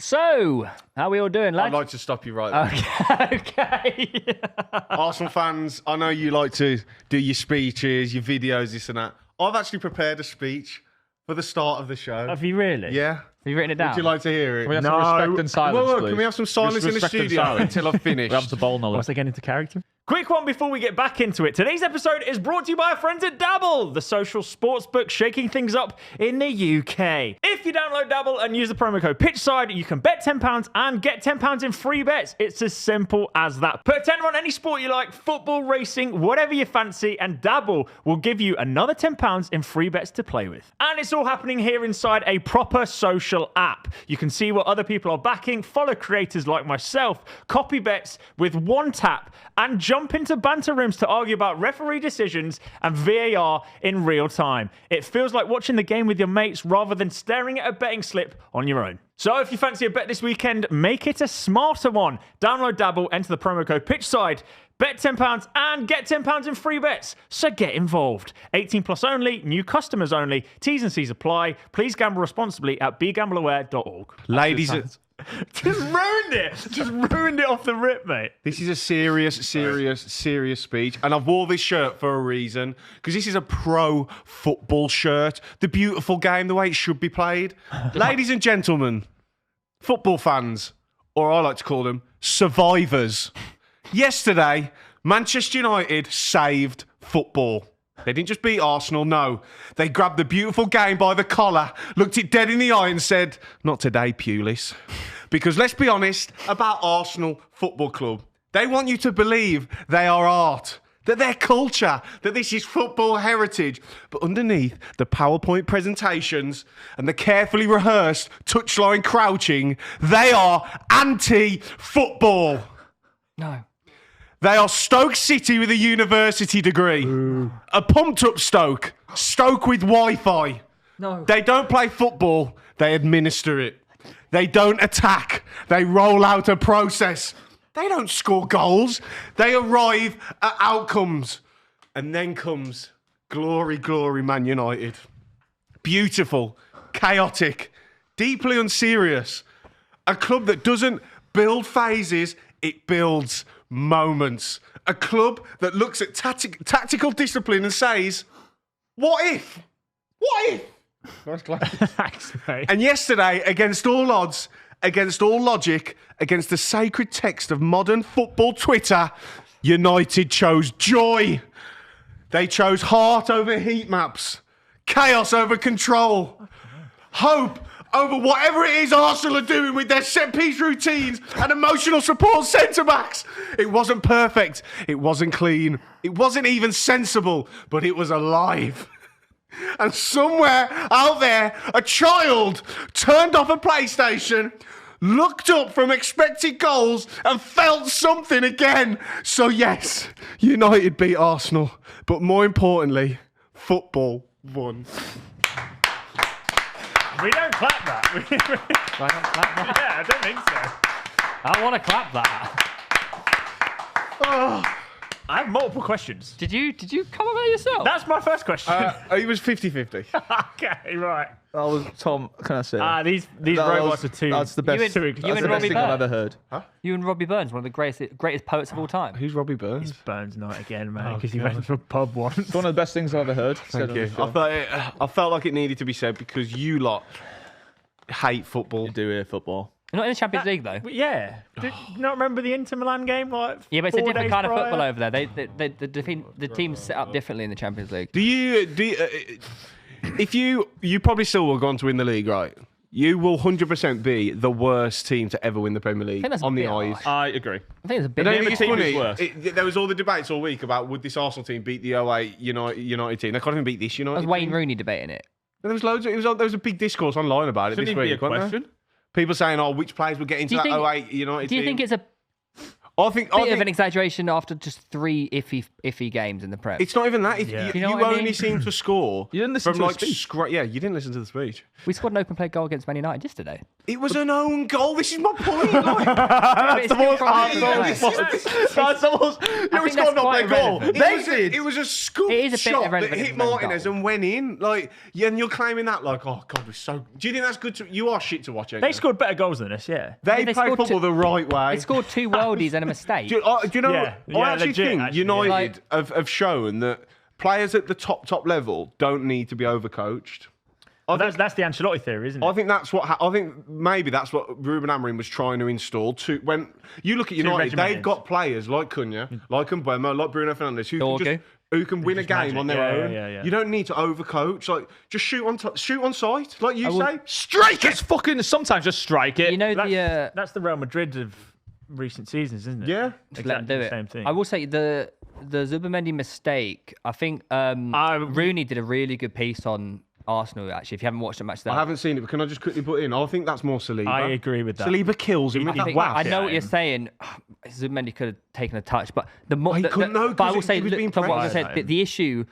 So, how are we all doing, lads? I'd like to stop you right there. Okay. Arsenal fans, I know you like to do your speeches, your videos, this and that. I've actually prepared a speech for the start of the show. Have you really? Yeah. Have you written it down? Would you like to hear it? Can we have some respect and silence, Whoa, please? can we have some silence in the Respect and studio silence. until I've finished? We have to bowl knowledge. Once they get into character. Quick one before we get back into it. Today's episode is brought to you by our friends at Dabble, the social sports book shaking things up in the UK. If you download Dabble and use the promo code PitchSide, you can bet £10 and get £10 in free bets. It's as simple as that. Put a tenner on any sport you like, football, racing, whatever you fancy, and Dabble will give you another £10 in free bets to play with. And it's all happening here inside a proper social app. You can see what other people are backing, follow creators like myself, copy bets with one tap, and jump into banter rooms to argue about referee decisions and VAR in real time. It feels like watching the game with your mates rather than staring at a betting slip on your own. So if you fancy a bet this weekend, make it a smarter one. Download Dabble, enter the promo code PitchSide, bet £10 and get £10 in free bets. So get involved. 18 plus only, new customers only. T's and C's apply. Please gamble responsibly at begambleaware.org. Ladies, Just ruined it. Just ruined it off the rip, mate. this is a serious speech. And I've wore this shirt for a reason. Because this is a pro football shirt. The beautiful game, the way it should be played. Ladies and gentlemen, football fans, or I like to call them, survivors. Yesterday, Manchester United saved football. They didn't just beat Arsenal, no. They grabbed the beautiful game by the collar, looked it dead in the eye and said, not today, Pulis. Because let's be honest about Arsenal Football Club. They want you to believe they are art, that they're culture, that this is football heritage. But underneath the PowerPoint presentations and the carefully rehearsed touchline crouching, they are anti-football. No. They are Stoke City with a university degree. Ooh. A pumped-up Stoke. Stoke with Wi-Fi. No. They don't play football. They administer it. They don't attack. They roll out a process. They don't score goals. They arrive at outcomes. And then comes glory, glory, Man United. Beautiful, chaotic, deeply unserious. A club that doesn't build phases, it builds moments. A club that looks at tactical discipline and says, what if? What if? Thanks, mate. And yesterday, against all odds, against all logic, against the sacred text of modern football Twitter, United chose joy. They chose heart over heat maps, chaos over control, hope over whatever it is Arsenal are doing with their set-piece routines and emotional support centre-backs. It wasn't perfect. It wasn't clean. It wasn't even sensible, but it was alive. And somewhere out there, a child turned off a PlayStation, looked up from expected goals and felt something again. So yes, United beat Arsenal, but more importantly, football won. We don't clap that. Do I not clap that? Yeah, I don't think so. I want to clap that. I have multiple questions. Did you come up with it yourself? That's my first question. It was 50-50. Okay, right. That was Tom. Can I say? These That robots was- are too. That's the best. and- too you That's and the best Robbie thing I've Burns. ever heard. You and Robbie Burns, one of the greatest poets of all time. Who's Robbie Burns? Burns night again, man, because he went to a pub once. It's one of the best things I've ever heard. Thank you. I felt like it needed to be said because you lot hate football. You do hear football. You're not in the Champions League though. Yeah. Did you not remember the Inter Milan game? Like, Yeah, but it's a 4 different days kind of prior? football over there. The team's set up differently in the Champions League. Do you if you probably still will go on to win the league, right? You will 100% be the worst team to ever win the Premier League think that's a on the bit eyes. harsh. I agree. I think it's a bit. Don't you Never think it's team is funny? worse. There was all the debates all week about would this Arsenal team beat the 08 United team. They can't even beat this United That was Wayne team. Rooney debating it. There was loads. There was a big discourse online about it Shouldn't this it be a week. wasn't there? question? People saying, "Oh, which players would get into Do you that think- 08 United Do you team?" think it's a? Bit of an exaggeration after just 3 iffy games in the Prem. It's not even that. You You know what I only mean? seem to score. You didn't listen from to like his speech. Yeah, you didn't listen to the speech. We scored an open play goal against Man United yesterday. It was an own goal. This is my point. Like, That's the most That's the most. You scored not quite play goal. irrelevant. it was a scoop It is a bit shot that irrelevant hit as an own Martinez goal. and went in. Like, yeah, and you're claiming that like, oh god, we're so. Do you think that's good? You are shit to watch. They scored better goals than us, yeah. They They play scored football two- the right way. They scored 2 worldies and a mistake. Do you know? Yeah. I Yeah, actually legit, think actually, United yeah. have shown that players at the top level don't need to be overcoached. That's the Ancelotti theory, isn't it? I think that's what. I think maybe that's what Ruben Amorim was trying to install. When you look at United, they've regimented. got players like Cunha, like Mbeumo, like Bruno Fernandes, who can win a game magic. on their Yeah, own. yeah. You don't need to overcoach. Like just shoot on sight, like you say. Strike it. Fucking sometimes just strike it. You know That's the Real Madrid of recent seasons, isn't it? Yeah. Just let them do the it. same thing. I will say the Zubimendi mistake. I think Rooney did a really good piece on Arsenal. Actually, if you haven't watched a match, I haven't seen it, but can I just quickly put in? I think that's more Saliba. I agree with that. Saliba kills him with that whack. I know what you're saying. Zubimendi could have taken a touch, but the more. He couldn't know, But I 'cause will say, he was being from what I pressed. said, the issue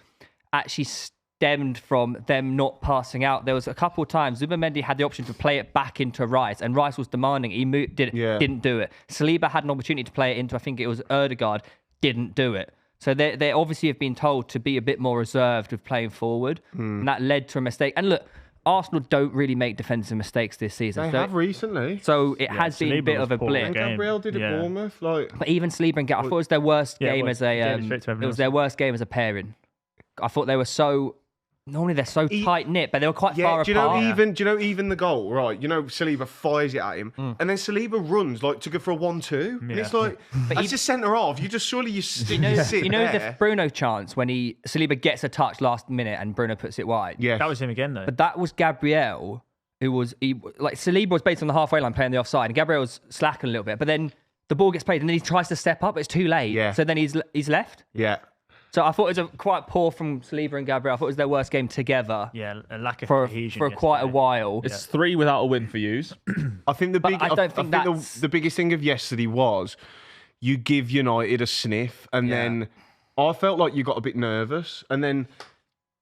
actually stemmed from them not passing out. There was a couple of times Zubimendi had the option to play it back into Rice, and Rice was demanding. He didn't do it. Saliba had an opportunity to play it into, I think it was Erdegaard, didn't do it. So they obviously have been told to be a bit more reserved with playing forward, and that led to a mistake. And look, Arsenal don't really make defensive mistakes this season. They have recently. So it has been a Saliba bit was of a poor blip. And game. Gabriel did at Yeah. Bournemouth. Like, But even Saliba and Garratt, I thought it was their worst Yeah, it game was. as a. Gave it straight to It everyone was their worst game as a pairing. I thought they were so. Normally they're so tight knit, but they were quite far do you apart. know even the goal, right? You know, Saliba fires it at him, and then Saliba runs like to go for a 1-2, and it's like that's just centre half. You just surely you sit You know there. the Bruno chance when Saliba gets a touch last minute and Bruno puts it wide. Yeah, That was him again, though. But that was Gabriel, Saliba was based on the halfway line playing the offside, and Gabriel was slacking a little bit. But then the ball gets played, and then he tries to step up, but it's too late. Yeah. So then he's left. yeah. So I thought it was quite poor from Saliba and Gabriel. I thought it was their worst game together yeah, a lack of for cohesion quite a yesterday. while. It's 3 without a win for yous. I think the But big. I don't think that's- the biggest thing of yesterday was you give United a sniff, and then I felt like you got a bit nervous, and then.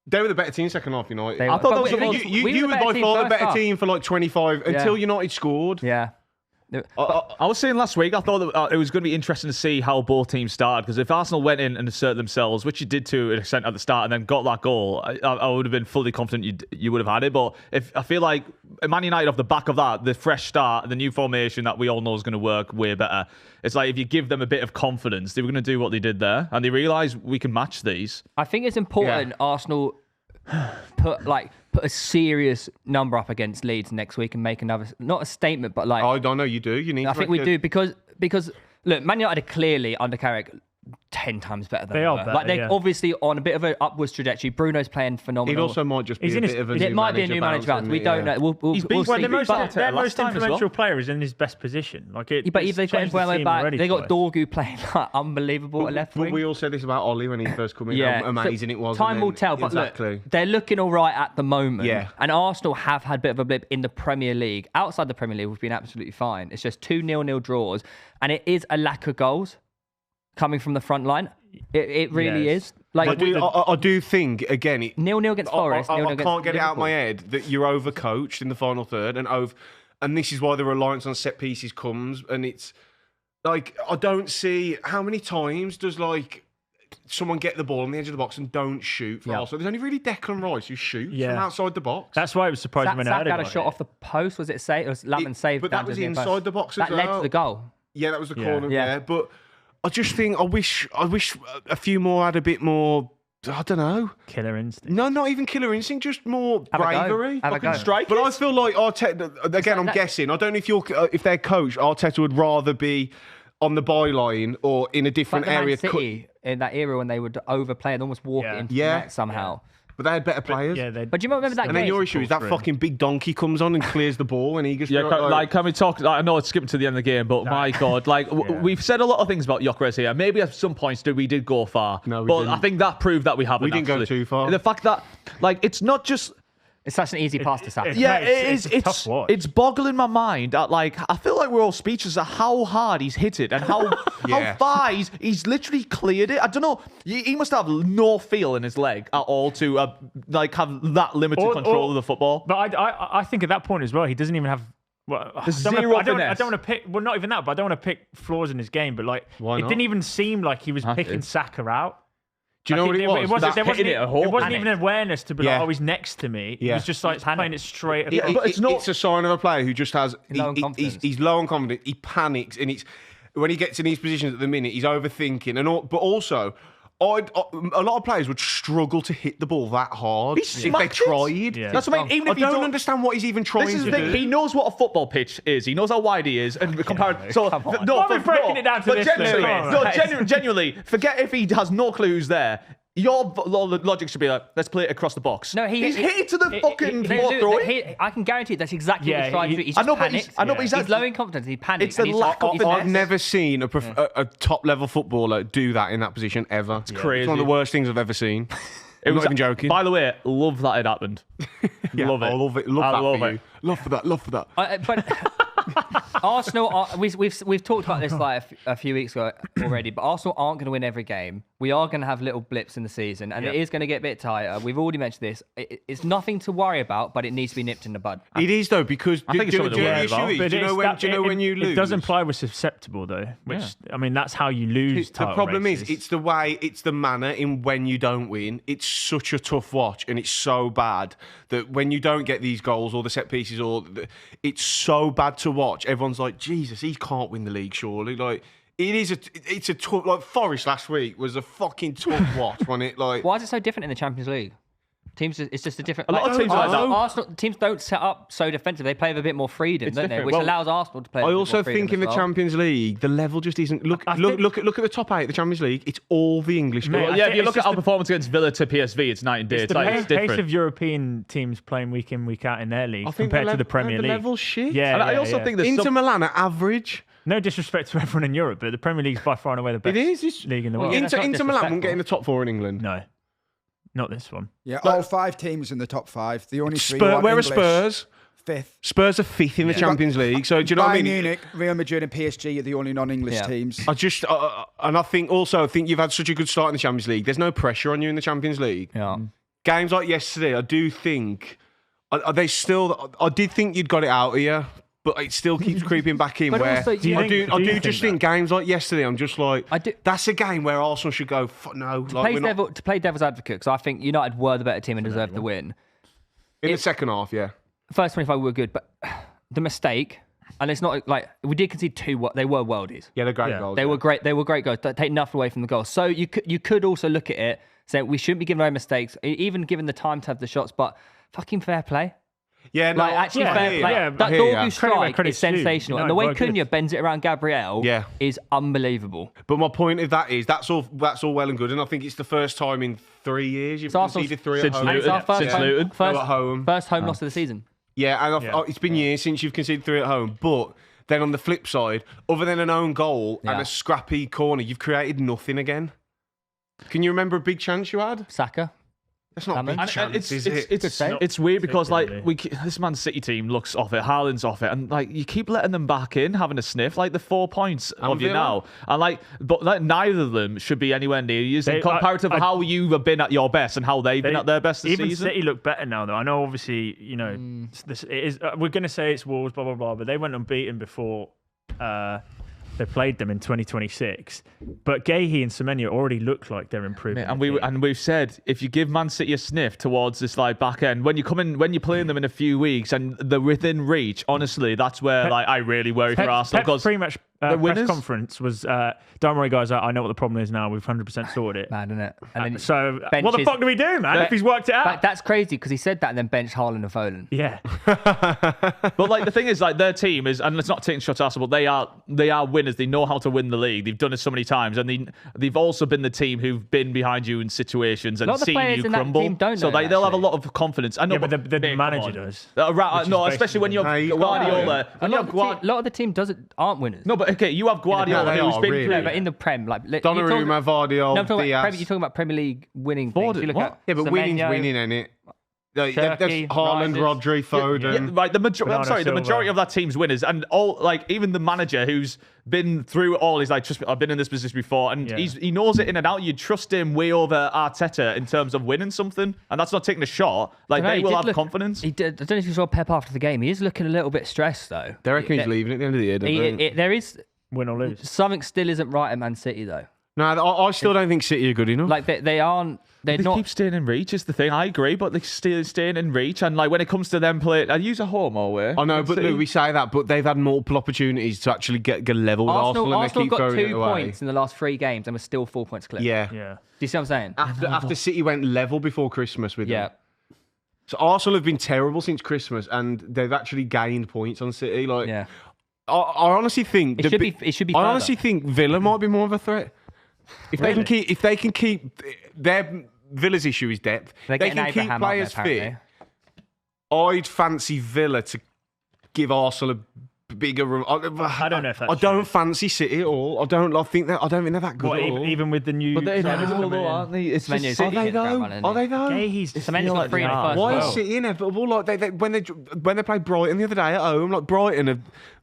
They were the better team second half, United. They I were. thought that But was we- the we- most- we You were were the by better far the first better half. team for like 25 until United scored. Yeah. I was saying last week, I thought that it was going to be interesting to see how both teams started, because if Arsenal went in and asserted themselves, which you did to an extent at the start, and then got that goal, I would have been fully confident you would have had it. But I feel like Man United, off the back of that, the fresh start, the new formation that we all know is going to work way better. It's like if you give them a bit of confidence, they were going to do what they did there, and they realised we can match these. I think it's important Arsenal put a serious number up against Leeds next week and make another, not a statement, but like I know you do. You need. I to think make we do because look, Man United are clearly under Carrick 10 times better than They we are were. better, Like they're yeah. obviously on a bit of an upwards trajectory. Bruno's playing phenomenal. It also might just be He's a in bit his- of a It new might be a new manager bounce. We don't know. We'll He's see. been- Well, their most, But their last most time as well. influential player is in his best position. Like it, But it's if they got changed the Mbeumo team back, already they got twice. Dorgu playing like unbelievable at left But wing. we all said this about Ollie when he first came in. Yeah, How amazing it was. Time and will then- tell, but exactly. look, they're looking all right at the moment. Yeah. And Arsenal have had a bit of a blip in the Premier League. Outside the Premier League, we've been absolutely fine. It's just 2 0-0 draws, and it is a lack of goals coming from the front line. It really Yes. is. Like I do think again. 0-0 against Forest. 0-0 I against can't get it out of my Liverpool. head that you're overcoached in the final third, and this is why the reliance on set pieces comes. And it's like I don't see how many times does like someone get the ball on the edge of the box and don't shoot for Yeah. Arsenal. There's only really Declan Rice who shoots Yeah. from outside the box. That's why it was surprising when Zach Erdegaard had a hit shot it. off the post. Was it saved? It was Lavin saved. but down that was to the near post. inside the box as That led well. to the goal. Yeah, that was the Yeah. corner. Yeah. Yeah, but I just think I wish a few more had a bit more. I don't know. Killer instinct. No, not even killer instinct, just more Have a go. bravery. Have a Fucking go. Strike But it. I feel like Arteta. Again, I'm that- guessing. I don't know if their coach Arteta would rather be on the byline or in a Like different the Man area. City in that era when they would overplay and almost walk it into the Yeah. net somehow. But they had better players. Yeah, they. But do you remember that and game? then your issue is that for him. fucking big donkey comes on and clears the ball, and he just Yeah, can we talk? I know it's skipping to the end of the game, but my God, we've said a lot of things about Gyökeres here. Maybe at some points we did go far. No, we but didn't. I think that proved that we haven't. We didn't go actually. too far. The fact that, it's not just. It's such an easy pass to Saka. Yeah, Mate, it is. it's a tough watch. It's boggling my mind. At like, I feel like we're all speechless at how hard he's hit it and how far he's literally cleared it. I don't know. He must have no feel in his leg at all to like have that limited control of the football. But I think at that point as well, he doesn't even have. Well, I don't want to pick. Well, not even that. But I don't want to pick flaws in his game. But like, Why it not? didn't even seem like he was picking Saka out. Do you know what it was? It wasn't even an awareness to be like, oh, he's next to me. Yeah. It was just like playing it straight. Yeah, across. it's a sign of a player who just has Low on confidence. he's low on confidence. He panics, and it's when he gets in these positions at the minute, he's overthinking, but also. A lot of players would struggle to hit the ball that hard if they tried. Yeah. That's what I mean. Even if I don't understand what he's even trying This is to the do. thing. He knows what a football pitch is. He knows how wide he is, and compared. So come on. no, Why are we breaking it down to but this genuinely, level? no, genuinely, forget if he has no clues there. Your logic should be like, let's play it across the box. No, he's hit it to the fucking No, throw. I can guarantee that's exactly what Yeah, he's trying to do. He just I know, but panics. he's He's low in confidence. He panics. It's the lack of I've never seen a top level footballer do that in that position ever. It's crazy. It's one of the worst things I've ever seen. I'm not even joking. By the way, love that it happened. Yeah, love it. I love it. Love I that love for it. you. Love for that. Love for that. But Arsenal, we've talked about this like a few weeks ago already, but Arsenal aren't going to win every game. We are going to have little blips in the season, and it is going to get a bit tighter. We've already mentioned this. It's nothing to worry about, but it needs to be nipped in the bud. It is though, because I think it's something to worry about. do you know when you lose? It does imply we're susceptible though, which I mean that's how you lose. The problem is, it's the manner in when you don't win. It's such a tough watch, and it's so bad that when you don't get these goals or the set pieces, it's so bad to watch. Everyone's like, Jesus, he can't win the league, surely. Like, it's a tough. Like Forest last week was a fucking tough watch, wasn't it? Like, Why is it so different in the Champions League? It's just a different. A lot of teams like that. Arsenal teams don't set up so defensive. They play with a bit more freedom, don't they? different. Which Well, allows Arsenal to play. I with a bit also more freedom think in as the well. Champions League, the level just isn't. Look at the top 8 of the Champions League. It's all the English Mate, guys. I Yeah, think if you it's look at just our performance against Villa to PSV, it's night and day. It's It's the like pace, it's different. pace of European teams playing week in, week out in their league I think compared to the Premier League. The level's shit. Yeah, And I yeah, also yeah. think there's Inter some, Milan are average. No disrespect to everyone in Europe, but the Premier League is by far and away the best It's league in the Well, world. yeah, that's not Inter Milan won't get in disrespectful. the top 4 in England. No, not this one. Yeah, all 5 teams in the top 5. The only 3 Where are English. Spurs? 5th. Spurs are 5th in the Champions League. So do you know what I Bayern mean? Munich, Real Madrid, and PSG are the only non-English Yeah. teams. I just and I think you've had such a good start in the Champions League. There's no pressure on you in the Champions League. Yeah. Games like yesterday, I do think I did think you'd got it out of you, but it still keeps creeping back in. But Where also, do you I think- do just think games like yesterday, I'm just like, I do- that's a game where Arsenal should go. No, like, we're not, To play devil's advocate, because I think United were the better team and deserved the win. in the second half. Yeah, First 25 were good, but the mistake, and it's not like we did concede 2. They were worldies. yeah, they're great Yeah. goals. They were great. They were great goals. Don't take nothing away from the goals. So you could also look at it, say we shouldn't be giving away mistakes, even given the time to have the shots. But fucking fair play. Yeah, no, Like actually yeah, fair yeah, play. yeah. That I hear ya. Dorgu strike credit's is due. sensational, and No, the way well, good. Cunha bends it around Gabriel Yeah. is unbelievable. But my point of that is that's all well and good, and I think it's the first time in 3 years you've Arsenal's- conceded 3 at Since home. And it's our first Since home, Luton. first, at home. first home loss of the season. Yeah, and it's been years since you've conceded 3 at home. But then on the flip side, other than an own goal and Yeah. a scrappy corner, you've created nothing again. Can you remember a big chance you had? Saka. That's not a big And chance, is it? It's weird because like particularly. this Man City team looks off it, Haaland's off it, and like you keep letting them back in, having a sniff, like the 4 points of you Villa. now, and but neither of them should be anywhere near you. They- Comparative I- to how you have been at your best and how they've been at their best this Even season. City look better now, though. I know, obviously, it is. We're going to say it's Wolves, blah blah blah, but they went unbeaten before they played them in 2026. But Gahey and Semenyo already look like they're improving. And we've said if you give Man City a sniff towards this like back end when you're playing them in a few weeks and they're within reach, honestly, that's where like I really worry for Arsenal Pep's because pre-match the press winners. conference was, "Don't worry, guys. I know what the problem is now. We've 100% sorted it." Mad, isn't it? And then So what the benches- fuck do we do, man? If he's worked it out, That's crazy because he said that and then benched Haaland and Foden. yeah. But like the thing is, like their team is, and it's not taking shots at Arsenal, but they are winners. They know how to win the league. They've done it so many times, and they've also been the team who've been behind you in situations and lot of the seen players you in that crumble. team don't so know that, they'll have a actually. lot of confidence. I know, Yeah, but the mate, come manager on. does. Right, no, Which is especially when you have basically- Guardiola. A When you lot, have of a lot of the team aren't winners. No, but okay, you have Guardiola they who's are, been really. No, but in the Prem, like Donnarumma, Vardy, No, I'm talking about Diaz. You're talking about Premier League winning Bowden, things. You look what? at Yeah, but winning's Semenyo, winning, ain't it? There's Turkey, Haaland, Rises. Rodri, Foden. Right, the Silva. majority of that team's winners, and all like even the manager who's been through all. He's like, trust me, I've been in this position before, and he knows it in and out. You trust him way over Arteta in terms of winning something, and that's not taking a shot. Like they will have confidence. I don't know if you saw Pep after the game. He is looking a little bit stressed though. They reckon he's leaving at the end of the year. Don't they? There is Win or lose. something still isn't right at Man City though. No, I still don't think City are good enough. Like they aren't. They're They not. keep staying in reach is the thing. I agree, but they still staying in reach. And like when it comes to them play, I use a home or away. I know, but City. we say that, but they've had multiple opportunities to actually get level with Arsenal, and they Arsenal keep got throwing it 2 away. points in the last 3 games and we're still 4 points clear. Yeah. Yeah. Do you see what I'm saying? After City went level before Christmas with Yeah. them. So Arsenal have been terrible since Christmas, and they've actually gained points on City. Like, Yeah. I honestly think It should be. I further. honestly think Villa might be more of a threat. If they can keep their Villa's issue is depth. They're They getting can keep Abraham, aren't players they, fit. apparently? I'd fancy Villa to give Arsenal a bigger. I don't know if that's I don't fancy City at all. I don't think they're that good What, at all. even with the new. But they're signings inevitable, coming in? though, aren't they? It's Semenyo's just City Are they against though? Garratt, isn't Are he? they though? Yeah, he's Semenyo's got 3 in the first. Why well. is City inevitable? Like when they played Brighton the other day at home, like Brighton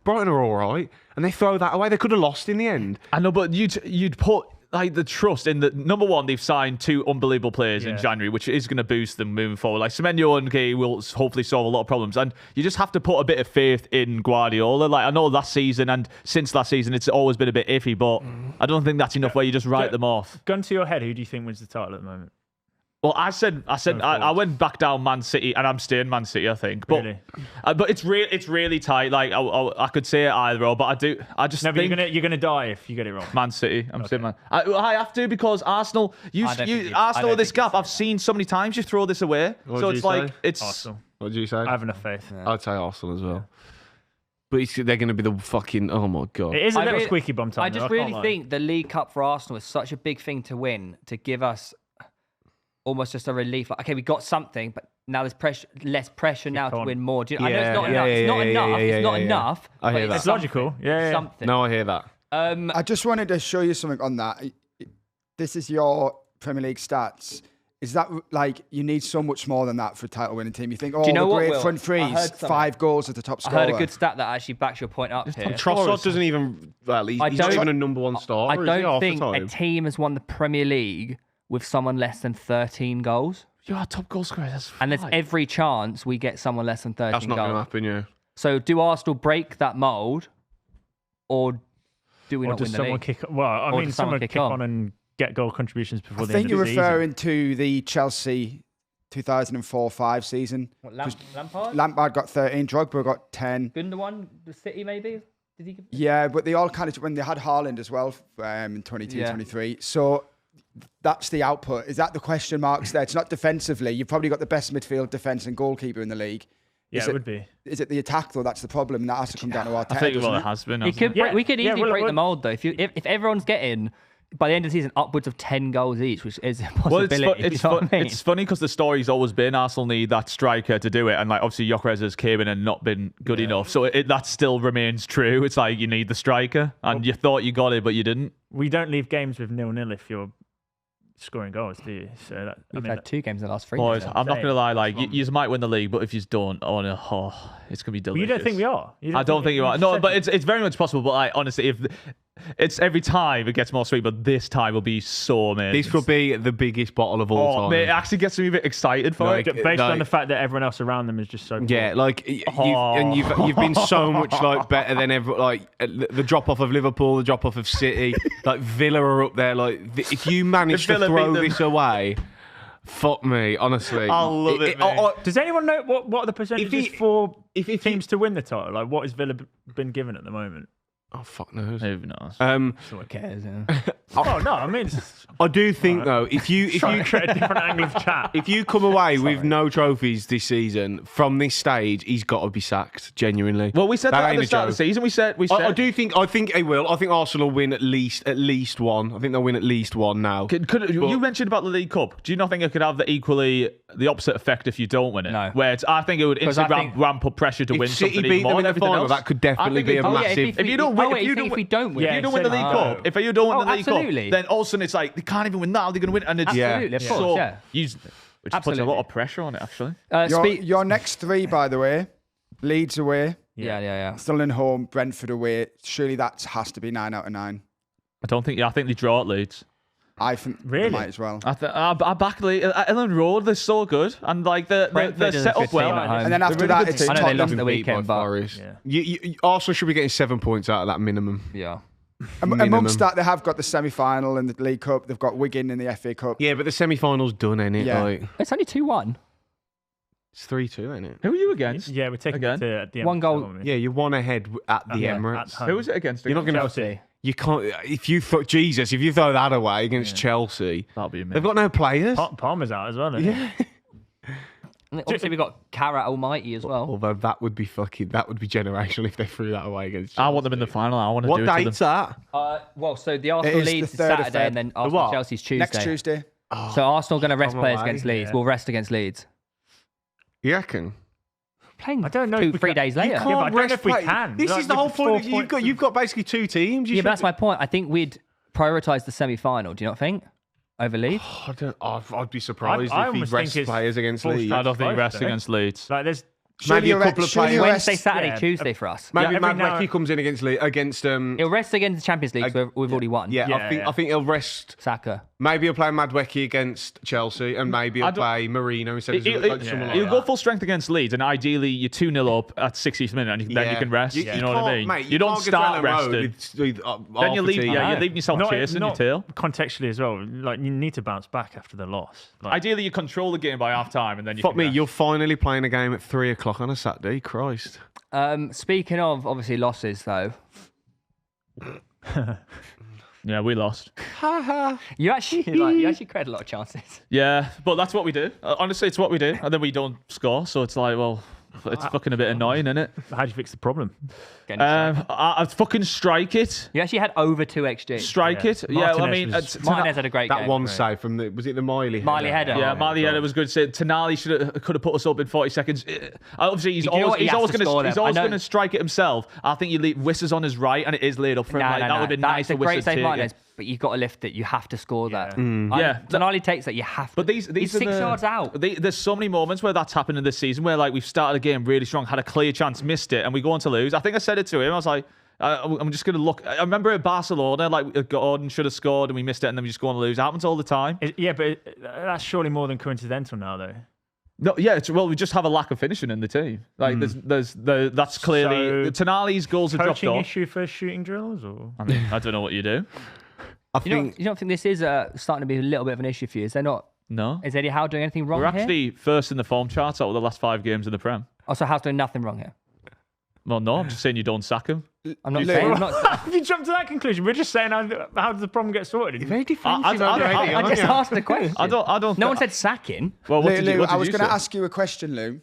are all right, and they throw that away. They could have lost in the end. I know, but you'd put like the trust in the number one. They've signed 2 unbelievable players in January, which is going to boost them moving forward. Like Semenyo and Gay will hopefully solve a lot of problems, and you just have to put a bit of faith in Guardiola. Like I know last season and since last season, it's always been a bit iffy, but I don't think that's enough where you just write them off. Gun to your head, who do you think wins the title at the moment? Well, I went back down Man City, and I'm staying Man City, I think. But Really? but it's really tight. Like I could say it either or, but I just No, but think you're gonna die if you get it wrong. Man City. I'm saying Man. I have to because Arsenal. I don't think Arsenal with this think gap. I've seen so many times you throw this away. What So did it's you like say? it's. Arsenal. What did you say? I have enough faith. I'd say Arsenal as well. But they're going to be the fucking. Oh my god! It is a I little really- squeaky bum time. I just though, really can't lie. think the League Cup for Arsenal is such a big thing to win to give us almost just a relief. Like, okay, we got something, but now there's less pressure now to on. win more. Do you, I know Yeah, it's not yeah, enough. yeah, It's not yeah, enough. yeah, It's not yeah. enough. I hear but that. it's It's logical. Yeah. Something. No, I hear that. I just wanted to show you something on that. This is your Premier League stats. Is that like you need so much more than that for a title winning team? You think, oh, you know the what, great Will? front I threes, heard something. 5 goals at the top I scorer. heard a good stat that actually backs your point up here. Trossard doesn't even. Well, he's not don't- even a number 1 starter. I is he, don't half the think a time? team has won the Premier League with someone less than 13 goals. You're a top goal scorer. That's And there's fine. every chance we get someone less than 13 That's not goals. going to happen. Yeah. So do Arsenal break that mould, or do we Or not does win the someone league? kick? Well, I Or mean, does someone someone kick kick on on? and get goal contributions before I the think end you're of the season. referring to the Chelsea 2004-5 season. What, Lampard? Lampard got 13, Drogba got 10. Gundogan, the City maybe? Did he? Yeah, but they all kind of, when they had Haaland as well in 22, Yeah. 23. So that's the output. Is that the question marks there? It's not defensively. You've probably got the best midfield defence and goalkeeper in the league. Yeah, Is it would be. Is it the attack, though? That's the problem. And that has to come down to Arteta, I think doesn't it it? has been. It hasn't could it? break, Yeah. we could Yeah, easily well, break well- the mould though. If everyone's getting by the end of the season upwards of 10 goals each, which is a Well, it's, possibility. it's, you know what I mean? it's funny because the story's always been Arsenal need that striker to do it, and like obviously Gyökeres has came in and not been good enough, so that still remains true. It's like you need the striker, and you thought you got it, but you didn't. We don't leave games with 0-0 if you're scoring goals, do you? So that, I We've mean, had 2 games in the last 3. Boys, games. I'm not gonna lie, like you might win the league, but if you don't, it's gonna be delicious. you don't think we are? I don't think you are. No, but it's very much possible. But like honestly, if it's every time it gets more sweet, but this time will be so amazing. This will be the biggest bottle of all Oh, time. mate, it actually gets me a bit excited for Like, it. based like- on the fact that everyone else around them is just so. Yeah, like you've been so much like better than ever. Like the drop off of Liverpool, the drop off of City, like Villa are up there. Like if you manage to Villa throw beat them. this away, fuck me, honestly. I love it, mate. Does anyone know what are the percentages he- for if teams to win the title? Like, what has Villa been given at the moment? Oh fuck knows. Who knows? So who cares? Yeah. Oh no, I mean, it's I do think though, if you trying to create a different angle of chat. if you come away with no trophies this season from this stage, he's got to be sacked. Genuinely. Well, we said that at ain't the a start of the joke. season. We said I think he will. I think Arsenal win at least one. I think they'll win at least one now. You mentioned about the League Cup. Do you not think it could have the opposite effect if you don't win it? No. Where I think it would 'Cause I instantly think- ramp up pressure to If win City something beat even more them in than the everything final, else. that could definitely I think be it- a oh, yeah, massive. If you don't win, if we don't win, Yeah, if you don't win the said League that. Cup, if you don't win Oh, the League absolutely. Cup, then all of a sudden it's like they can't even win that. They're going to win, and it's Absolutely, of course, so yeah. which puts a Absolutely. lot of pressure on it, actually. Your next 3, by the way, Leeds away, Yeah. Stirling home, Brentford away. Surely that has to be 9 out of 9. I think they draw at Leeds. I think Really? they might as well. I back Leeds. Ellen Road, they're so good. And like they're Brentford is set a up good well. team at home. And then after really that, good it's team. I know they lost Tottenham. the weekend, but Forest. Yeah. Arsenal should be getting 7 points out of that minimum. yeah. Amongst that, they have got the semi-final in the League Cup. They've got Wigan in the FA Cup. Yeah, but the semi-final's done, ain't it? Yeah. Like, It's only 2-1. it's 3-2, ain't it? Who are you against? Yeah, we're taking Again? it to the One goal. aren't we? Yeah, you're one ahead at the Yeah, Emirates. at home. Who was it against? You're not going to. Chelsea. You can't. If you throw that away against Chelsea, That'll be amazing. they've got no players. Palmer's out as well, isn't Yeah. And obviously, we've got Garratt Almighty as well. Although that would be generational if they threw that away against. I Chelsea. want them in the final. I want to What do it to them. date's that? Well, so the Arsenal is the Leeds is 3rd of Saturday, Feb. and then what? Arsenal Chelsea's Tuesday. Next Tuesday. So Arsenal going to rest Come players away. against Leeds. Yeah. We'll rest against Leeds. You reckon? Playing I don't know if we 3 can- days you later. can't- but I don't know if we play- can. This Like, is the whole with 4 point. points You've got basically 2 teams. You Yeah, should- but that's my point. I think we'd prioritise the semi-final. Do you not think? Over Leeds? I'd be surprised I if he almost rests think it's players against full Leeds. I don't think Both, rest though. against Leeds. Like there's Maybe a couple of players. Wednesday, Saturday, yeah, Tuesday for us. Maybe every now- Madwecki comes in against He'll rest against the Champions League. So we've already won. Yeah, Yeah, I think he'll rest. Saka. Maybe he'll play Madwecki against Chelsea, and maybe he'll play Marino instead of someone like You'll that. go full strength against Leeds, and ideally you're 2-0 up at 60th minute, and then you can rest. You know what I mean? Mate, you don't can't get start down the road resting. then You're leaving yourself chasing your tail. Contextually as well, like you need to bounce back after the loss. Like, Ideally, you control the game by half time, and then you Fuck can me, rest. you're finally playing a game at 3 o'clock on a Saturday. Christ. Speaking of obviously losses, though, Yeah, we lost. you actually created a lot of chances. Yeah, but that's what we do. Honestly, it's what we do, and then we don't score. So it's like, well, it's fucking a bit annoying, isn't it? how do you fix the problem? I fucking strike it. You actually had over 2 XG. Strike Yeah. it. Yeah, I Martinez mean, was- Martinez had a great That game. one save from was it the Miley header. yeah, Marley Header was good. So Tonali could have put us up in 40 seconds. Obviously, he's You know what? He always has to score going them. I know. to strike it himself. I think you leave Wissers on his right, and it is laid up for him. Like, that would be nice That's a for great Wissers to save, take Martinez. it. But you've got to lift it. You have to score that. Yeah. Tonali takes that. You have to. But these He's are 6 the- yards out. There's so many moments where that's happened in this season where like we've started a game really strong, had a clear chance, missed it, and we go on to lose. I think I said it to him. I was like, I'm just going to look. I remember at Barcelona, like Gordon should have scored and we missed it, and then we just go on to lose. It happens all the time. Yeah, but that's surely more than coincidental now, though. No, yeah, we just have a lack of finishing in the team. Like that's clearly So, Tonali's goals have dropped Coaching off. issue for shooting drills, or I mean, I don't know what you do. I You think don't think this is starting to be a little bit of an issue for you? Is there not? No, Is Eddie Howe doing anything wrong we're here? actually first in the form charts out of the last 5 games in the Prem. Also, Howe's doing nothing wrong here. Well, no, I'm just saying you don't sack him. I'm not Lou- saying. I'm not, have you jumped to that conclusion? We're just saying how does the problem get sorted? you're very defensive I- over I- Eddie, I aren't just you? asked the question. I don't. No one said sacking. Well, what Lou, did you? Lou, What did I was you going to say? ask you a question, Lou.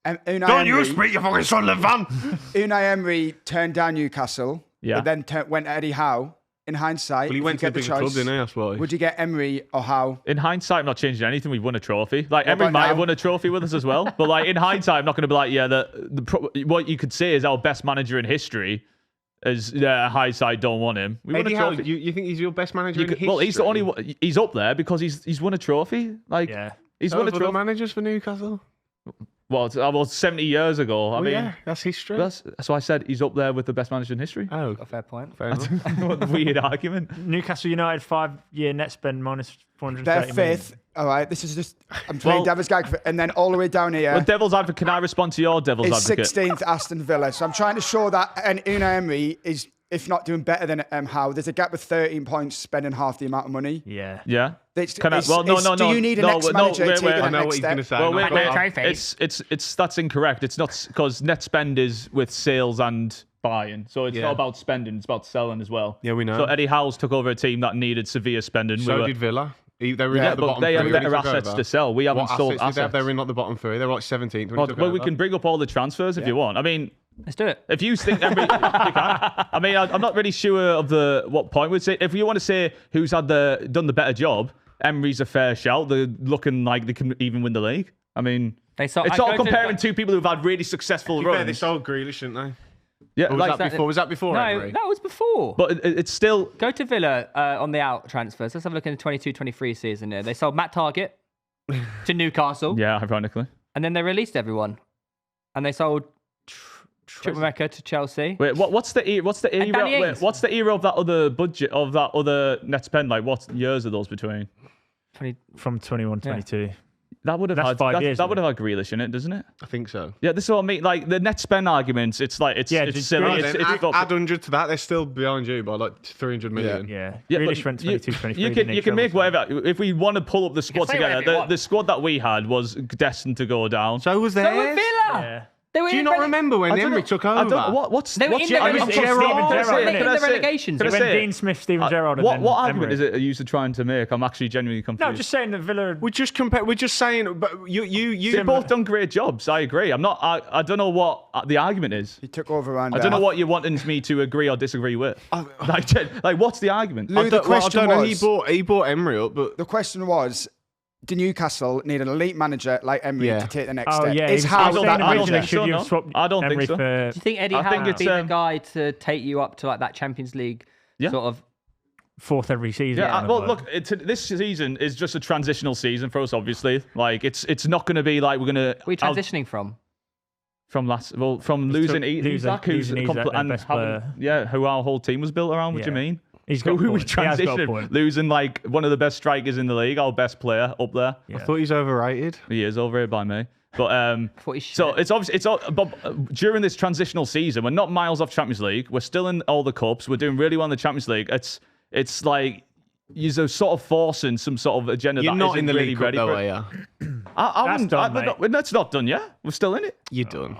Unai Don't you Emery, speak, you fucking son of a van! Unai Emery turned down Newcastle, Yeah. but then went Eddie Howe. In hindsight, Well, he if went you to a get the bigger club, choice, didn't he? That's why. would you get Emery or Howe? In hindsight, I'm not changing anything. We've won a trophy. Like Emery about might have now? won a trophy with us as well. But like in hindsight, I'm not going to be like, yeah, what you could say is our best manager in history. Is hindsight don't want him. We won Eddie a Howe, trophy. you think he's your best manager in history? Well, he's the only one. He's up there because he's won a trophy. Like Yeah. he's So won a have other trophy. managers for Newcastle? Well, it's about 70 years ago. I mean, yeah, that's history. that's why I said he's up there with the best manager in history. Oh, A fair point. fair enough. What a weird argument. Newcastle United 5-year net spend minus 430 They're million. fifth. All right, this is just I'm playing Well- devil's gag, and then all the way down here Well, devil's advocate. Can I respond to your devil's is advocate? 16th Aston Villa. So I'm trying to show that and Unai Emery is, if not doing better than Howe, there's a gap of 13 points, spending half the amount of money. Yeah. Yeah. It's, Can I- it's- well, no, it's- no, Do no, you need a no, next no, manager wait, taking wait, that I know next what he's step? going to say. Well, No, wait, no, wait. no. It's that's incorrect. It's not because net spend is with sales and buying, so it's Yeah. not about spending. It's about selling as well. Yeah, we know. So Eddie Howe's took over a team that needed severe spending. So did Villa. They were Yeah, at the but bottom they have three when he better took assets over. to sell. We haven't What sold assets did they have? assets. They were in like the bottom 3. They were like 17th when he Well, took we over. can bring up all the transfers if you want. I mean, Let's do it. if you think Emery, you can. I mean, I'm not really sure of what point we'd say. If you want to say who's done the better job, Emery's a fair shout. They're looking like they can even win the league. I mean, it's I not go to- comparing two people who've had really successful Yeah, runs. they sold Grealish, didn't they? Yeah, Or was like that before? Was that before No, Emery? that was before. but it's still. Go to Villa on the out transfers. Let's have a look in the 22-23 season here. They sold Matt Targett. to Newcastle. Yeah, ironically. And then they released everyone. And they sold Chukwuemeka to Chelsea. Wait, what's the era? Danny Wait, Ings. what's the era of that other budget of that other net spend? Like, what years are those between? From 21-22. That would have That's had 5 years, that would isn't have had Grealish in it, doesn't it? I think so. Yeah, this is what I mean. Like the net spend arguments, it's like it's Yeah, it's just silly. Grealish- It's, Then it's add fucking- 100 to that, they're still behind you by like 300 million. Yeah. Yeah, but Grealish went 22-23. You can make whatever. If we want to pull up the squad say together, whatever you want. the squad that we had was destined to go down. So was So there. were Villa. Yeah. They were Do you in not rele- remember when I don't Emery know- took I over? don't know, what's They were what's in the I mean, relegation. Gerrard- Steven can I Gerrard, say- innit? can I In the say- relegations. can I It went say- Dean Smith, Steven Gerrard, and What then argument Emery. is it you trying to make? I'm actually genuinely confused. No, just saying that Villa. We're just saying, but you. They've both done great jobs. I agree. I don't know what the argument is. He took over around. I don't know what you're wanting me to agree or disagree with. Like, what's the argument? Lou, the question I don't know. was. He bought Emery up, but The question was, do Newcastle need an elite manager like Emery Yeah. to take the next Oh, step? yeah. Is he was how saying that I don't originally, think manager? should so, you no. have swapped I don't think Emery so. for... Do you think Eddie I Howe think would it's, be the guy to take you up to like that Champions League sort of? fourth every season? Yeah, well, look, this season is just a transitional season for us. Obviously, like it's not going to be like we're going to. Where are you transitioning from? From losing Isak, who's losing a Isak, their and best having, player. who our whole team was built around. What do you Yeah. mean? He's got a who we point. He has got a transitioned, point. losing like one of the best strikers in the league, our best player up there. I thought he's overrated. He is overrated by me. But thought he so should. it's obviously but during this transitional season, we're not miles off Champions League. We're still in all the cups. We're doing really well in the Champions League. It's like you're sort of forcing some sort of agenda. You're that not isn't in the really League Cup, ready though, for are it. you? I That's wouldn't. done, That's not done yet. We're still in it. You're done.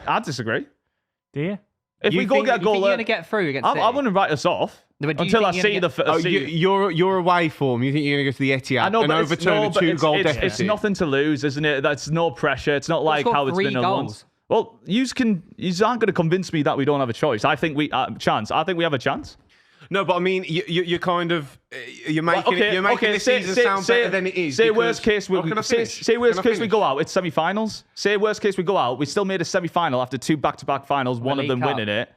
I disagree. Do you? If You we go think- get a You goal, think you're going to get through against City? I wouldn't write us off No, but do you until I think see you're the. gonna Your away form. You think you're going to go to the Etihad I know, and but overturn a 2-goal deficit? It's nothing to lose, isn't it? That's no pressure. It's not like scored how it's 3 been other goals. ones. Well, you aren't going to convince me that we don't have a choice. I think we chance. I think we have a chance. No, but I mean, you're kind of you're making the season sound better than it is. Say because- worst case, Oh, can I finish? say worst Can I case we finish? go out. It's semi-finals. Say worst case we go out. We still made a semi-final after 2 back-to-back finals. One of League them Cup. winning it.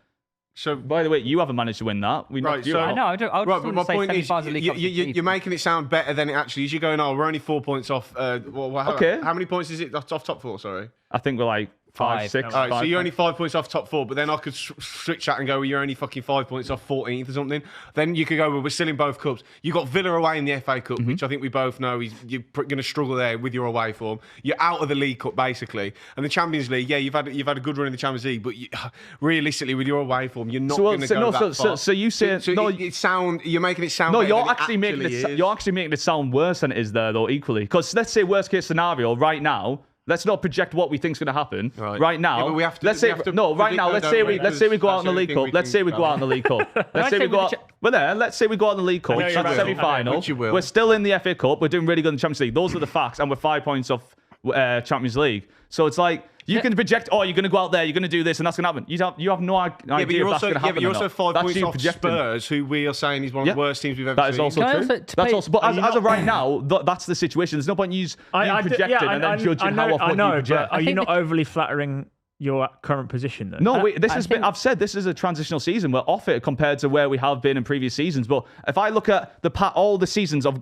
So By the way, you haven't managed to win that. We knocked you so- out. I know. I would Right, but my say point is, semi-finals of the League Cup. you're making it sound better than it actually is. You're going, oh, we're only 4 points off. Okay. How many points is it off top 4? Sorry. I think we're like 5, 5. 6. All right, so 5. you're only 5 points off top 4, but then I could switch that and go, well, you're only fucking 5 points off 14th or something. Then you could go, well, we're still in both cups. You got Villa away in the FA Cup, which I think we both know you're going to struggle there with your away form. You're out of the League Cup basically, and the Champions League. Yeah, you've had a good run in the Champions League, but realistically, with your away form, you're not going to go that far. So you say no? You're making it sound. No, better you're than actually making is. you're actually making it sound worse than it is there though. Equally, because let's say worst case scenario right now. Let's not project what we think's going to happen right now. Yeah, but we have to- let's we say have to no. Right predict now, though, let's don't say we? let's say we go That's out in the the only League thing Cup. we Let's can say we go out in the League Cup. Let's say we go out. We're there. Let's say we go out in the League Cup. know you're That's right. semi-final. Which you will. We're still in the FA Cup. We're doing really good in the Champions League. Those are the facts, and we're 5 points off Champions League. So it's like. You can project, oh, you're going to go out there, you're going to do this, and that's going to happen. You have no idea Yeah, but you're if that's also, going to happen. but you're or also not. 5 That's points you off projecting. Spurs, who we are saying is one of the worst teams we've ever That is seen. also Can I true. also- to That's pay- also, but as of right now, that's the situation. There's no point in you projecting and then judging how often you project. But are you not overly flattering your current position though? No, wait, I think- I've said this is a transitional season. We're off it compared to where we have been in previous seasons. But if I look at all the seasons of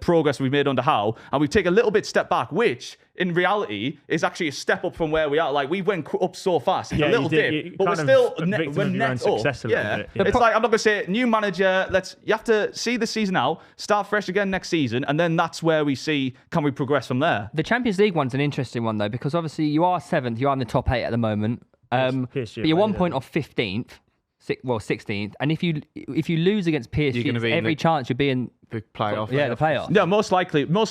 progress we've made under Howe, and we take a little bit step back, which in reality is actually a step up from where we are. Like we went up so fast, Yeah, a little you did. dip, You but we're kind still of a victim we're of your own net success up. a little Yeah, bit, yeah. it's like I'm not gonna say new manager. You have to see the season out, start fresh again next season, and then that's where we see can we progress from there. The Champions League one's an interesting one though, because obviously you are 7th, you are in the top 8 at the moment. PSG But you're 1 away, point off 15th, 16th, and if you lose against PSG, gonna there's be in every the- chance you'll be in The playoff. the playoffs. Yeah, most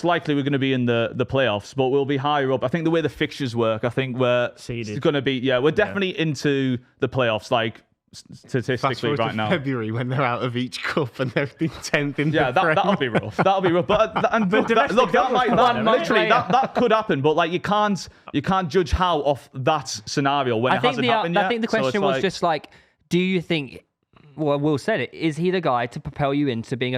likely we're going to be in the playoffs, but we'll be higher up. I think the way the fixtures work, I think we're Seeded. going to be. Yeah, we're definitely into the playoffs, like Fast statistically forward right to now. February when they're out of each cup and they've been 10th in Yeah, the that'll be rough. That'll be rough. But look, that might literally that could happen. But like you can't judge how off that scenario when I it think hasn't happened yet. I think the So it's question was like- just like, do you think? Well, Will said it. Is he the guy to propel you into being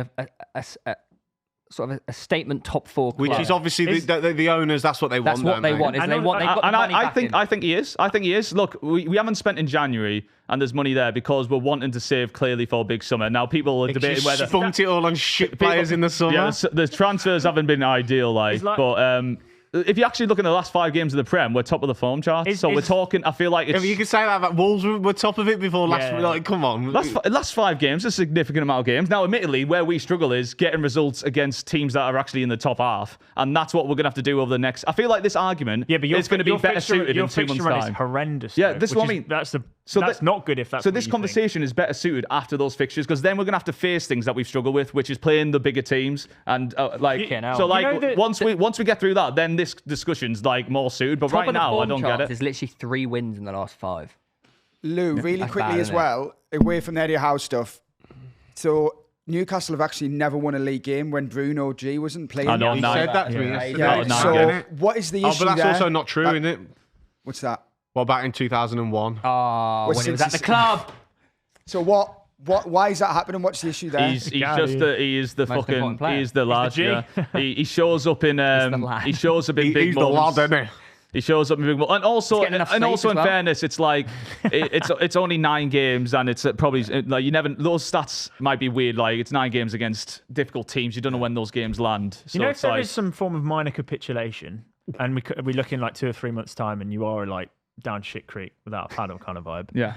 sort of a statement top 4 club. Which is obviously the owners. That's what they want. That's what they want. Is they want. They've got the money back in. I think he is. I think he is. Look, we haven't spent in January, and there's money there because we're wanting to save clearly for a big summer. Now people are debating whether spunked it all on shit players in the summer. Yeah, the transfers haven't been ideal, but. If you actually look at the last 5 games of the Prem, we're top of the form chart. We're talking. I feel like it's. If you could say that about Wolves were top of it before last. Like, come on. Last 5 games, a significant amount of games. Now, admittedly, where we struggle is getting results against teams that are actually in the top half, and that's what we're going to have to do over the next. I feel like this argument is going to be better suited in 2 months' time. Is horrendous. Yeah, this is what I mean. That's not good if that's. So this conversation is better suited after those fixtures because then we're going to have to face things that we've struggled with, which is playing the bigger teams and once we get through that, then this discussion's like more suited. But right now, I don't get it. There's literally 3 wins in the last 5. Lou, really quickly as well, away from the Eddie Howe stuff. So Newcastle have actually never won a league game when Bruno G wasn't playing. I know. He said that to me yesterday. Yeah, so what is the issue but that's there? also not true, isn't it? What's that? What about in 2001? Oh, when he was at the club. So why is that happening? What's the issue there? He is the lad. He shows up in he shows up in big moments. He's the lad, isn't he? He shows up in big moments. And also in fairness, it's like it's only 9 games and it's probably like you never those stats might be weird. Like it's 9 games against difficult teams. You don't know when those games land. So if there is some form of minor capitulation, and we look in like 2 or 3 months' time, and you are like down shit creek without a paddle kind of vibe. Yeah.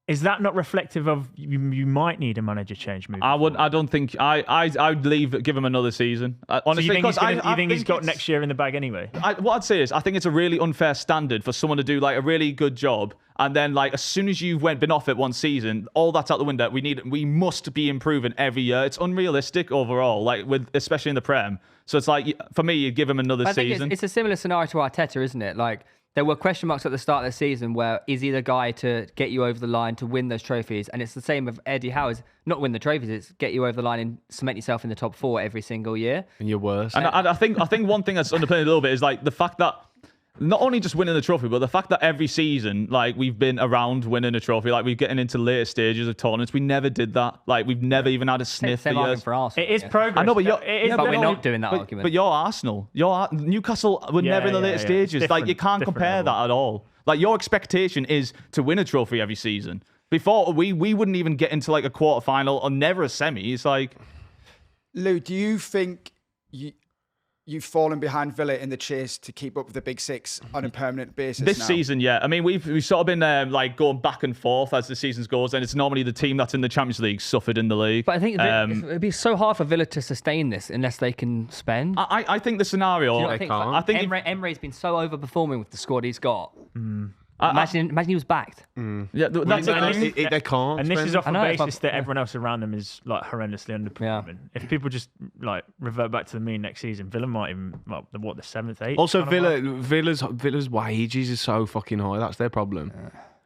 Is that not reflective of you might need a manager change moving forward? I don't think I'd give him another season. Honestly, so you think he's got next year in the bag anyway? What I'd say is I think it's a really unfair standard for someone to do like a really good job and then like as soon as you've been off it one season, all that's out the window. We must be improving every year. It's unrealistic overall, like especially in the Prem. So it's like for me, you give him another season. I think it's a similar scenario to Arteta, isn't it? Like. There were question marks at the start of the season where is he the guy to get you over the line to win those trophies? And it's the same with Eddie Howe. It's not win the trophies, it's get you over the line and cement yourself in the top 4 every single year. And you're worse. And I think one thing that's underpinning a little bit is like the fact that not only just winning the trophy, but the fact that every season, like we've been around winning a trophy, like we're getting into later stages of tournaments. We never did that. Like we've never even had a sniff same for years. For Arsenal, it is progress. I know, but we're not doing that argument. But you're Arsenal. Newcastle were never in the later stages. Like you can't compare that at all. Like your expectation is to win a trophy every season. Before we wouldn't even get into like a quarter final or never a semi. It's like, Lou, do you think you've fallen behind Villa in the chase to keep up with the Big Six on a permanent basis this season? Yeah, I mean we've sort of been like going back and forth as the seasons goes, and it's normally the team that's in the Champions League suffered in the league. But I think it'd be so hard for Villa to sustain this unless they can spend. I think the scenario. I think Emre's been so overperforming with the squad he's got. Imagine he was backed. Yeah, that's they can't. And this is off the basis that everyone else around them is like horrendously underperforming. Yeah. If people just like revert back to the mean next season, Villa might even the 7th, 8th. Also, Villa's wages is so fucking high. That's their problem.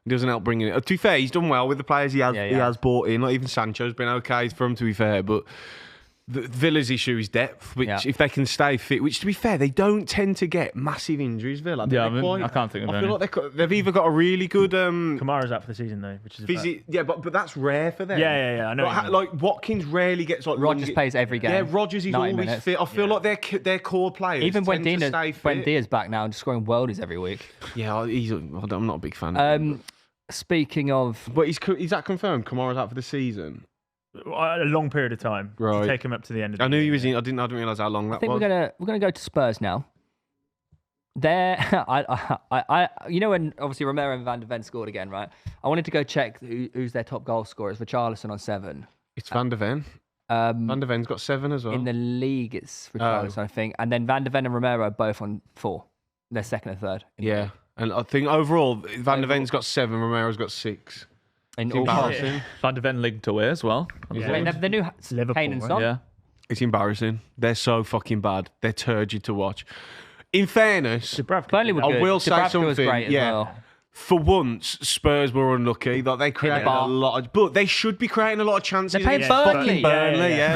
He doesn't help bringing it. To be fair, he's done well with the players he has brought in. Not even Sancho's been okay for him. To be fair, but. The Villa's issue is depth, which if they can stay fit, which to be fair, they don't tend to get massive injuries, Villa. I can't think of any. I feel like they've either got a really good... Kamara's out for the season though, which is but that's rare for them. Yeah, I know. Like Watkins rarely gets like... Rodgers plays every game. Yeah, Rodgers is always minutes. fit. I feel like their core players even when Buendia's Dia's back now and just scoring worldies every week. Yeah, I'm not a big fan of him. Speaking of... But is that confirmed? Kamara's out for the season? A long period of time to take him up to the end of the I knew he was in. I didn't realise how long that was. I think we're gonna go to Spurs now. There, you know when obviously Romero and Van de Ven scored again, right? I wanted to go check who's their top goal scorers. Richarlison on 7. It's Van de Ven. Van de Ven's got 7 as well. In the league, it's Richarlison, I think, and then Van de Ven and Romero both on 4. They're second and third. Yeah, and I think overall Van de Ven's got 7. Romero's got 6. It's embarrassing. Van de Ven linked away as well. The new Liverpool, Kane and Son. Yeah. It's embarrassing. They're so fucking bad. They're turgid to watch. In fairness, Burnley were good. I will say something. Was great as well. For once, Spurs were unlucky. Like they created a lot, but they should be creating a lot of chances. They're playing Burnley.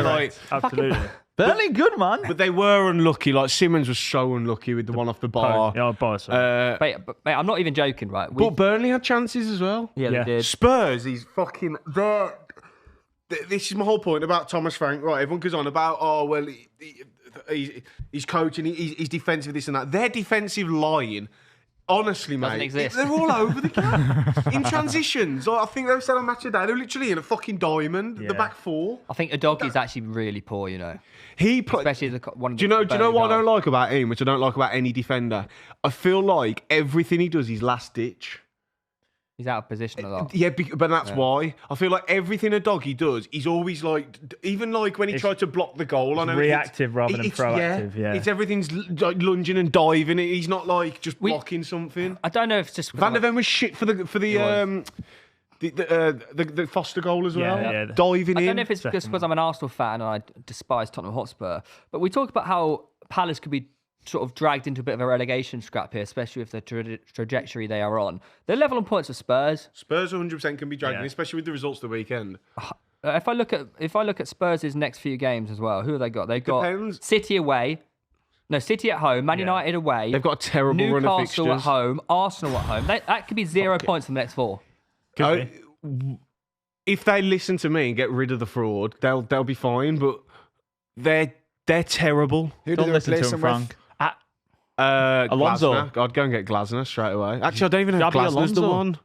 Like absolutely. Burnley, good man. But they were unlucky. Like Simmons was so unlucky with the one off the bar. Mate, I'm not even joking, right? But Burnley had chances as well. Yeah, they did. Spurs, he's fucking. this is my whole point about Thomas Frank. Right, everyone goes on about, oh, well, he's coaching, he's defensive, this and that. Their defensive line, honestly, Doesn't mate, exist. they're all over the gap. In transitions. Like, I think they said on Match of the Day, they're literally in a fucking diamond, the back four. I think Udogi's actually really poor, you know. Especially one of do you know what I don't like about him, which I don't like about any defender? I feel like everything he does is last ditch. He's out of position a lot. Yeah, but that's why. I feel like everything a doggy does, he's always like, even like when he tried to block the goal. I know reactive rather than proactive. Yeah, it's everything's like lunging and diving. He's not like just blocking something. I don't know if it's just Van der Ven was shit for the Foster goal as well. Yeah. Diving in. I don't know if it's because I'm an Arsenal fan and I despise Tottenham Hotspur, but we talk about how Palace could be sort of dragged into a bit of a relegation scrap here, especially with the trajectory they are on. They're level on points with Spurs. Spurs 100% can be dragged in, especially with the results the weekend. If I look at Spurs' next few games as well, who have they got? They've got City away. No, City at home, Man United away. They've got a terrible run of fixtures. Newcastle at home, Arsenal at home. That could be 0 points for the next 4. If they listen to me and get rid of the fraud, they'll be fine. But they're terrible. Who do Don't they listen to replace him, them with? Frank. Alonso. Glasner. I'd go and get Glasner straight away. Actually, I don't even know if Xabi Glasner's the Alonso. one.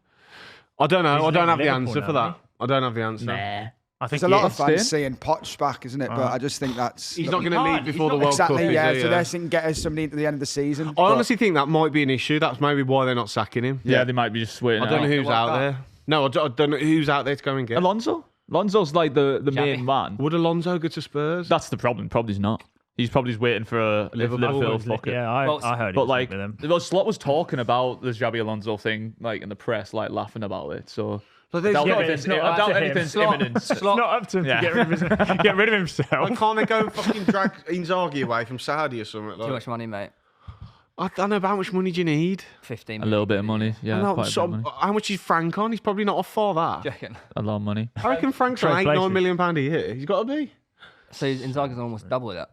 I don't know. He's I don't not have the Liverpool answer now, for that. is I don't have the answer. I think There's a lot of staying. fans saying Potch back, isn't it? But I just think that's He's not going to leave before the World exactly. Cup. Yeah, Is he? so they're thinking get us somebody into the end of the season. I honestly think that might be an issue. That's maybe why they're not sacking him. Yeah, they might be just waiting. I don't know out. who's out there. No, I don't know who's out there to go and get. Alonso. Alonso's like the main man. Would Alonso go to Spurs? That's the problem. Probably not. He's probably just waiting for a Liverpool fucker. Yeah, I heard it. But like, with him. Slot was talking about the Xabi Alonso thing, like in the press, like laughing about it. So But I doubt but it's not up to him. anything's imminent. It's not up to him to get rid of himself. Like, can't they go and fucking drag Inzaghi away from Saudi or something? Too Like, much money, mate. I don't know, but how much money do you need? 15 A little bit of money, yeah. I know, Quite a bit of money. how much is Frank on? He's probably not off for that. million. A lot of money. I reckon Frank's on Both £8-9 places. million a year. He's got to be. So Inzaghi's almost double that.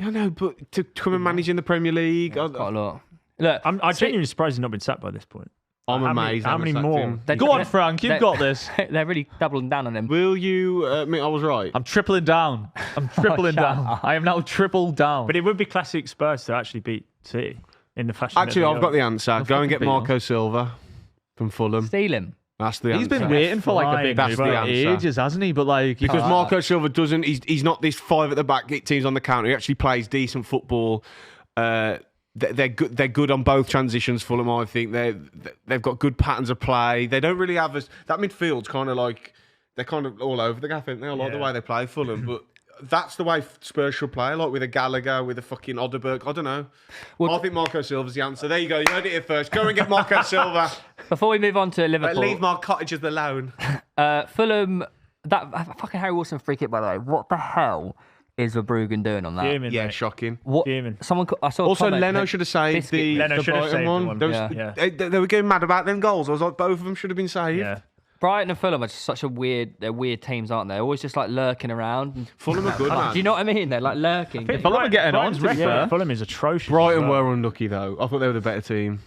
I know, but to come and manage in the Premier League, Quite a lot. Look, I'm genuinely surprised he's not been sacked by this point. I'm How many- amazed. how they many haven't more? sacked him. They're- Go on, Frank. You've they're- got this. They're really doubling down on him. Will you admit I was right? I'm tripling down. I'm tripling shut down. up. I am now tripled down. But it would be classic Spurs to actually beat City in the fashion. Actually, I've got the answer. Go and get fucking Marco Silva from Fulham. Steal him. That's the He's answer. been waiting for like a Fine, big that's move the for answer. ages, hasn't he? But like, Because Marco Silva doesn't, he's not this 5 at the back, get teams on the counter. He actually plays decent football. They're good. They're good on both transitions. Fulham, I think they've got good patterns of play. They don't really have that midfield's kind of like they're kind of all over the gap. I think they like the way they play Fulham, but that's the way Spurs should play. Like with a Gallagher, with a fucking Odeberg. I don't know. I think Marco Silva's the answer. There you go. You heard it here first. Go and get Marco Silva. Before we move on to Liverpool, Leave Mark Cottage alone. Fulham, that fucking Harry Wilson free kick, by the way. What the hell is Verbruggen doing on that? Yeah, shocking. What? Fuming. I saw. A Also, comment Leno that should have saved the Leno should have Brighton saved the one. one. There was- Yeah. They were getting mad about them goals. I was like, both of them should have been saved. Yeah. Brighton and Fulham are just such they're weird teams, aren't they? Always just like lurking around. Fulham are good, man. Do you know what I mean? They're like lurking. Fulham are getting on, to be fair. Fulham is atrocious. Brighton as well. were unlucky though. I thought they were the better team.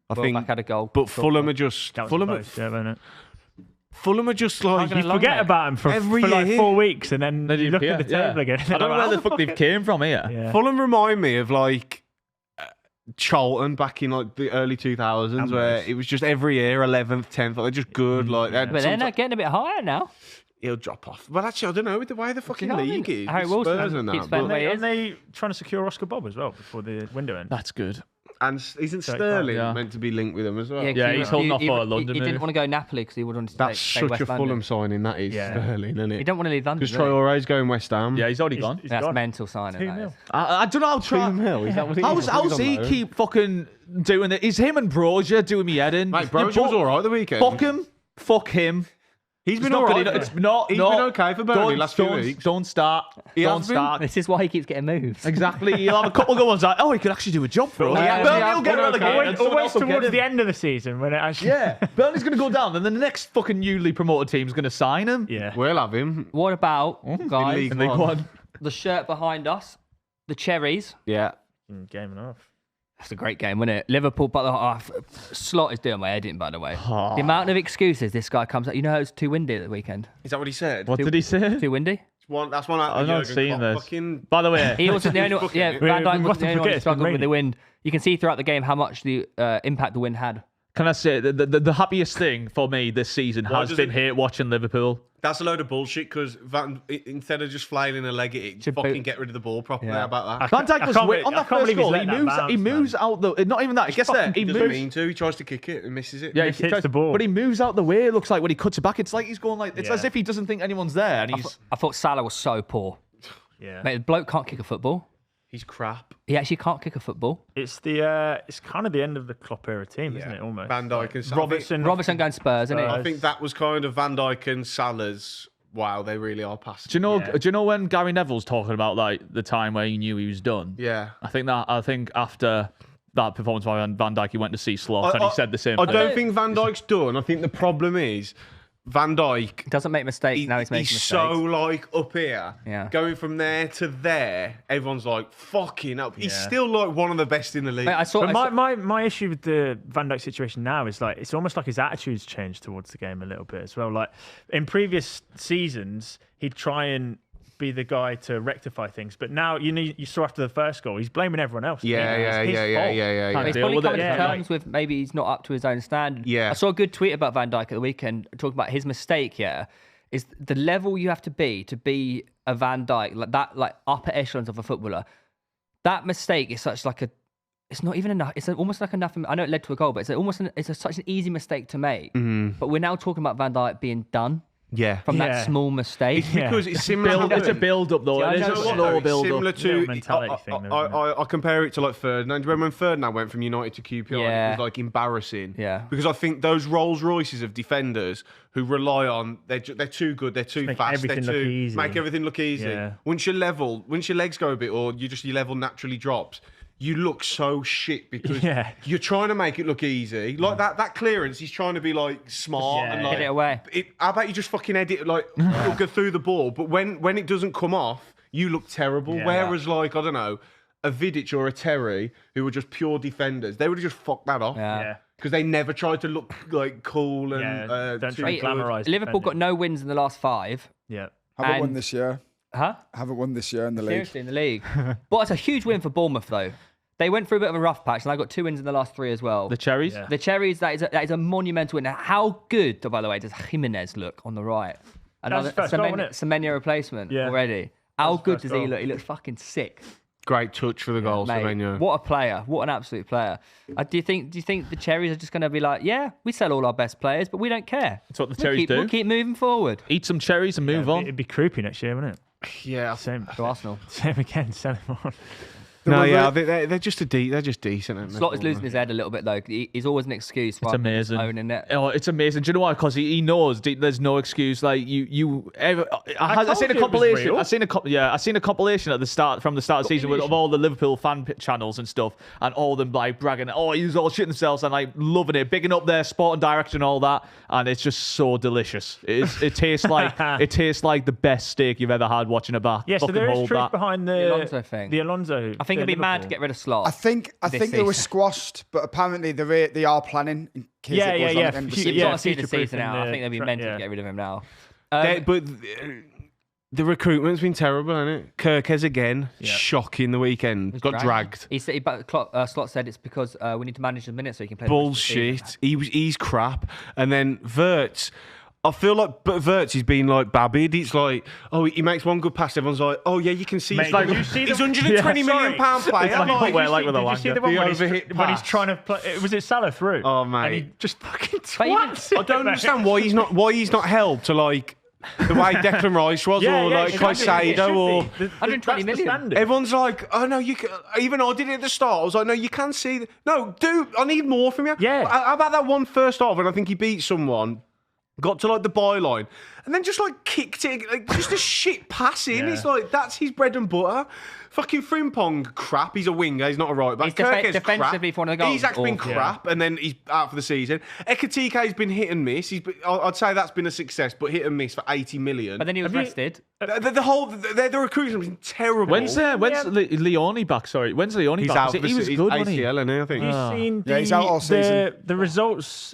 I think, Welbeck had a goal. but Fulham are just That was Fulham. close, yeah, wasn't it? Fulham are just like You forget about them for like 4 weeks, and then you look at the table again. I don't know where the fuck they've came from here. Yeah. Fulham remind me of like Charlton back in like the early 2000s, where it was just every year 11th, 10th. They're just good. Like, But they're not getting a bit higher now. he'll drop off. Well, actually, I don't know with the way the fucking know what I mean? league is. Harry with Wilson Spurs and keeps that, spending but- money. Aren't they trying to secure Oscar Bob as well before the window ends? That's good. and isn't Sterling yeah. meant to be linked with them as well? Yeah, he's holding off for a London He didn't move. want to go Napoli because he would want to That's stay such West a Fulham London. signing. That is Yeah. Sterling, isn't He it? don't want to leave London. Because does he? Traore's going West Ham. Yeah, he's already gone. He's That's gone. mental signing. 2 That mil. is. I don't know how 2 mil, is that what it is? How's he keep fucking doing it? Is him and Brozier doing me head in? Mate, Brozier was all right the weekend. Fuck him. Fuck him. He's been It's all not right. good. It's not. He's no. been okay for Burnley last few weeks. Don't start. He Don't has been. start. This is why he keeps getting moved. Exactly. He'll have a couple of good ones like, oh, he could actually do a job for us. Yeah, Burnley he has will get been okay. relegated. and someone Always else will get towards him. the end of the season when it actually. Yeah, Burnley's going to go down, and then the next fucking newly promoted team's going to sign him. Yeah. We'll have him. What about, guys, League And they One. won. the shirt behind us, the cherries? Yeah. Game and a half. That's a great game, wasn't it? Liverpool, but Slot is doing my head in, by the way. The amount of excuses this guy comes up. You know, it was too windy at the weekend. Is that what he said? What did he say? Too windy. That's one. I'm not seeing this. Fucking... By the way, He wasn't the only one. Yeah, Van Dijk wasn't the only one who struggled with raining. the wind. You can see throughout the game how much the impact the wind had. can I say the happiest thing for me this season has been hate watching Liverpool. That's a load of bullshit because instead of just flailing a leg at it, fucking get rid of the ball properly. How about that? Van Dijk was on that first goal. He moves out the. Not even that. He gets there. He doesn't moves. mean to. He tries to kick it and misses it. Yeah, he hits the ball. But he moves out the way. It looks like when he cuts it back, it's like he's going like it's as if he doesn't think anyone's there. And he's. I thought Salah was so poor. Yeah, Mate, the bloke can't kick a football. He's crap. He actually can't kick a football. it's kind of the end of the Klopp era team, isn't it? Almost. Van Dijk and Salah. Robertson going Spurs, isn't I it? think that was kind of Van Dijk and Salah's. Wow, they really are past. Do you know when Gary Neville's talking about like the time where he knew he was done? Yeah. I think after that performance by Van Dijk, he went to see Slot and he said the same. I don't think Van Dijk's done. I think the problem is Van Dijk He doesn't make mistakes. Now he's making mistakes. so like up here. Yeah. Going from there to there, everyone's like fucking up. He's still like one of the best in the league. Mate, I saw. But my issue with the Van Dijk situation now is like it's almost like his attitude's changed towards the game a little bit as well. Like in previous seasons, he'd try and be the guy to rectify things, but now you saw after the first goal, he's blaming everyone else. Yeah. He's probably coming to terms with maybe he's not up to his own standard. Yeah. I saw a good tweet about Van Dijk at the weekend talking about his mistake. Yeah, is the level you have to be a Van Dijk, like that, like upper echelons of a footballer. That mistake is such like a. It's not even enough. It's almost like enough. I know it led to a goal, but it's such an easy mistake to make. But we're now talking about Van Dijk being done. Yeah. From that small mistake. It's because it's similar. It's a build-up though. Yeah, It is a slow build-up. Similar to mentality thing, I compare it to like Ferdinand. Do you remember when Ferdinand went from United to QPR? Yeah. It was like embarrassing. Yeah. Because I think those Rolls Royces of defenders who rely on they're too good, they're too fast, everything they're look too easy. make everything look easy. Yeah. Once your legs go a bit, or your level naturally drops. You look so shit because you're trying to make it look easy. Like that clearance, he's trying to be like smart and like Get it away. How about you just fucking edit like go through the ball, but when it doesn't come off, you look terrible. Whereas like I don't know, a Vidic or a Terry who were just pure defenders, they would have just fucked that off. Yeah. Because they never tried to look like cool and don't too try to good. glamorise. Liverpool got no wins in the last 5. Yeah. Haven't won And- this year. Huh? Haven't won this year in the league. Seriously, in the league. But it's a huge win for Bournemouth, though. They went through a bit of a rough patch, and they got 2 wins in the last 3 as well. The Cherries. Yeah. The Cherries, that is a monumental win. Now, how good, by the way, does Jimenez look on the right? Another his first goal, wasn't it? Semenya replacement Yeah. already. How his good first does he goal. look? He looks fucking sick. Great touch for the goal, Mate, Slovenia. what a player. What an absolute player. Do you think the Cherries are just going to be like, yeah, we sell all our best players, but we don't care. That's what the Cherries do. We'll keep moving forward. Eat some cherries and move on. It'd be creepy next year, wouldn't it? Yeah. Same. To Arsenal. Same again. Sell him on. No, yeah, they're just they're just decent. Aren't they? Slot is losing his head a little bit, though. He's always an excuse. It's amazing. Owning it. Oh, it's amazing. Do you know why? Because he knows there's no excuse. Like I seen a compilation. I seen a compilation at the start from the start of the season of all the Liverpool fan channels and stuff, and all of them like bragging. Oh, he's all shitting themselves and like loving it, bigging up their sport and direction and all that. And it's just so delicious. It tastes like the best steak you've ever had watching a back. Yeah, so Fucking there is hold truth that. behind The Alonso thing. The Alonso. I think it'd be mad to get rid of Slot. I think they were squashed, but apparently they are planning in case it goes on at the end of the season. You've got to see the future-proofing season out. I think they'd be meant to get rid of him now. But the recruitment's been terrible, hasn't it? Kirkes again, shocking the weekend. Got dragged. He said, Slot said it's because we need to manage the minutes so he can play. The rest of the season. Bullshit. He's crap. And then Wirtz. I feel like Wirtz he's been like babbied. It's like, oh, he makes one good pass. Everyone's like, oh yeah, you can see. Mate, He's like, did you see he's the- £120 million player. It's Like, did you see the one when he's overhit when he's pass. trying to play? Was it Salah through? Oh, And mate. he just fucking But even- twats it, I don't mate. understand why he's not held to like the way Declan Rice was, or like it should Caicedo, be. or. The- 120 that's the million. standard. Everyone's like, oh no, you can. Even I did it at the start. I was like, no, you can see. No, dude, I need more from you. Yeah. How about that one first half when I think he beat someone? got to like the byline, and then just like kicked it, like just a shit passing. Yeah. It's like that's his bread and butter. Fucking Frimpong, crap. He's a winger. He's not a right back. He's crap. defensively for one of the goals. Isak's been Awful. crap, and then he's out for the season. Ekitike's been hit and miss. I'd say that's been a success, but hit and miss for 80 million. But then he was rested. The recruitment has been terrible. When's Leone back? Sorry, when's Leone He's back? out. He was he's good, wasn't he? ACL, isn't he, I think. Have you seen Yeah, he's out all season. the results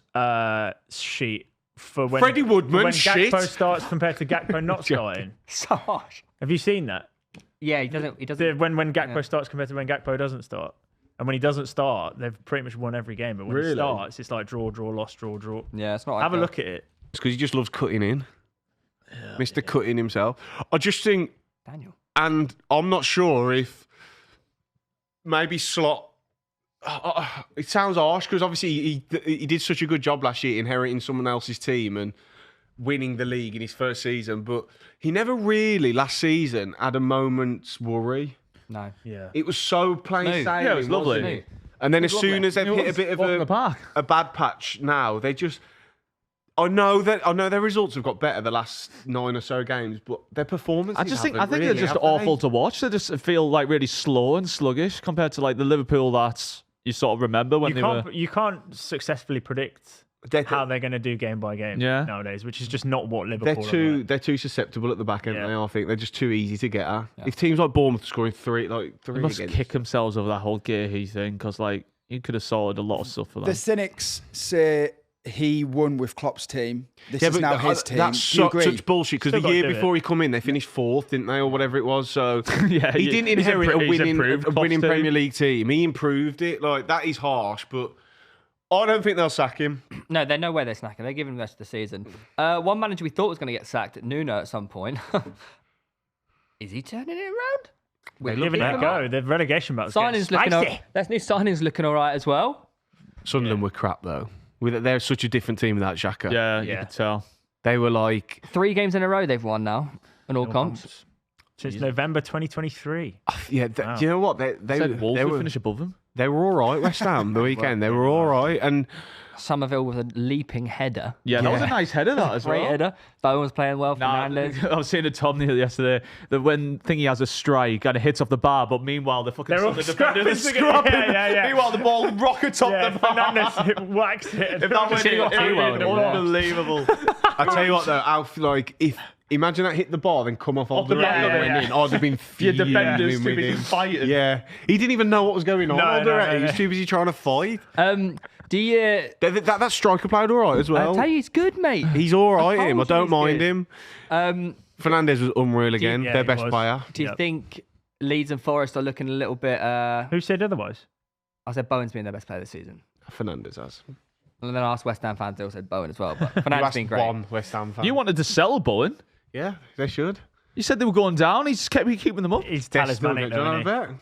sheet for when Freddie Woodman, when shit. Gakpo starts compared to Gakpo not starting? So harsh. Have you seen that? Yeah, he doesn't. When Gakpo starts compared to when Gakpo doesn't start. And when he doesn't start, they've pretty much won every game. But when he starts, it's like draw, loss, draw. Yeah, it's not. Have a ideal. look at it. It's because he just loves cutting in. Mr. Cutting himself. I just think, Daniel. and I'm not sure if maybe Slot. It sounds harsh because obviously he did such a good job last year inheriting someone else's team and winning the league in his first season, but he never really last season had a moment's worry. No. Yeah. It was so plain Smooth. sailing. Yeah, it was lovely. wasn't it? And then as soon as they've hit a bit of Walk in the park. a bad patch now, they just. I know their results have got better the last 9 or so games, but their performance. I think they're just awful to watch. They just feel like really slow and sluggish compared to like the Liverpool that you sort of remember when You can't successfully predict how they're going to do game by game nowadays, which is just not what Liverpool are. They're too susceptible at the back end. Yeah. I think they're just too easy to get at. If teams like Bournemouth are scoring three They must against, kick themselves over that whole Garratt thing because like you could have sorted a lot of stuff for them. The cynics say he won with Klopp's team. This is now his team. That's Do you agree? such bullshit because Still the gotta year do before he come in, they finished 4th, didn't they, or whatever it was? So Yeah, he didn't he's inherit he's a improved Klopp's winning team. Premier League team. He improved it. Like that is harsh, but I don't think they'll sack him. No, they're nowhere they're snacking. They're giving the rest of the season. One manager we thought was going to get sacked, Nuno, at some point. Is he turning it around? They're giving it a go. The relegation battle's Signings getting looking. spicy. That's new signings looking all right as well. Sunderland were crap though. They're such a different team without Xhaka. Yeah, you Yeah. could tell. They were like 3 games in a row they've won now, in all comps. Since November 2023. yeah. Do you know what they Said Wolves they would were finish above them. they were all right. West Ham the weekend they were all right, and Somerville with a leaping header. Yeah, that was a nice header that as Great well. header. Bowen was playing well. Nah, Fernandez. I was saying to Tom yesterday that when Thingy has a strike and it hits off the bar, but meanwhile the fucking They're all defenders are scrapping. scrapping. Yeah. Meanwhile the ball rockets off Yeah, the bar. Fernandez waxed it. If that went Should've in, got 2-1, yeah. unbelievable. I tell you what though, Alf, like if imagine that hit the bar then come off the the back right of it, and went in, I'd have been Your fuming defenders too with busy him. fighting. Yeah, he didn't even know what was going on. No, Alderete. no. He was too busy trying to fight. Do you? That striker played all right as I well. tell you, he's good, mate. He's all right. I Him, I told you don't he's mind good. him. Fernandez was unreal again. yeah, Their he best was. player. Do you Yep. think Leeds and Forest are looking a little bit? Who said otherwise? I said Bowen's been their best player this season. Fernandez has. And then I asked West Ham fans, they all said Bowen as well. But You Fernandez asked been great. one West Ham fan. You wanted to sell Bowen. Yeah, they should. You said they were going down. He just kept keeping them up. He's They're still talismanic, good. Do you know though, what isn't I bet?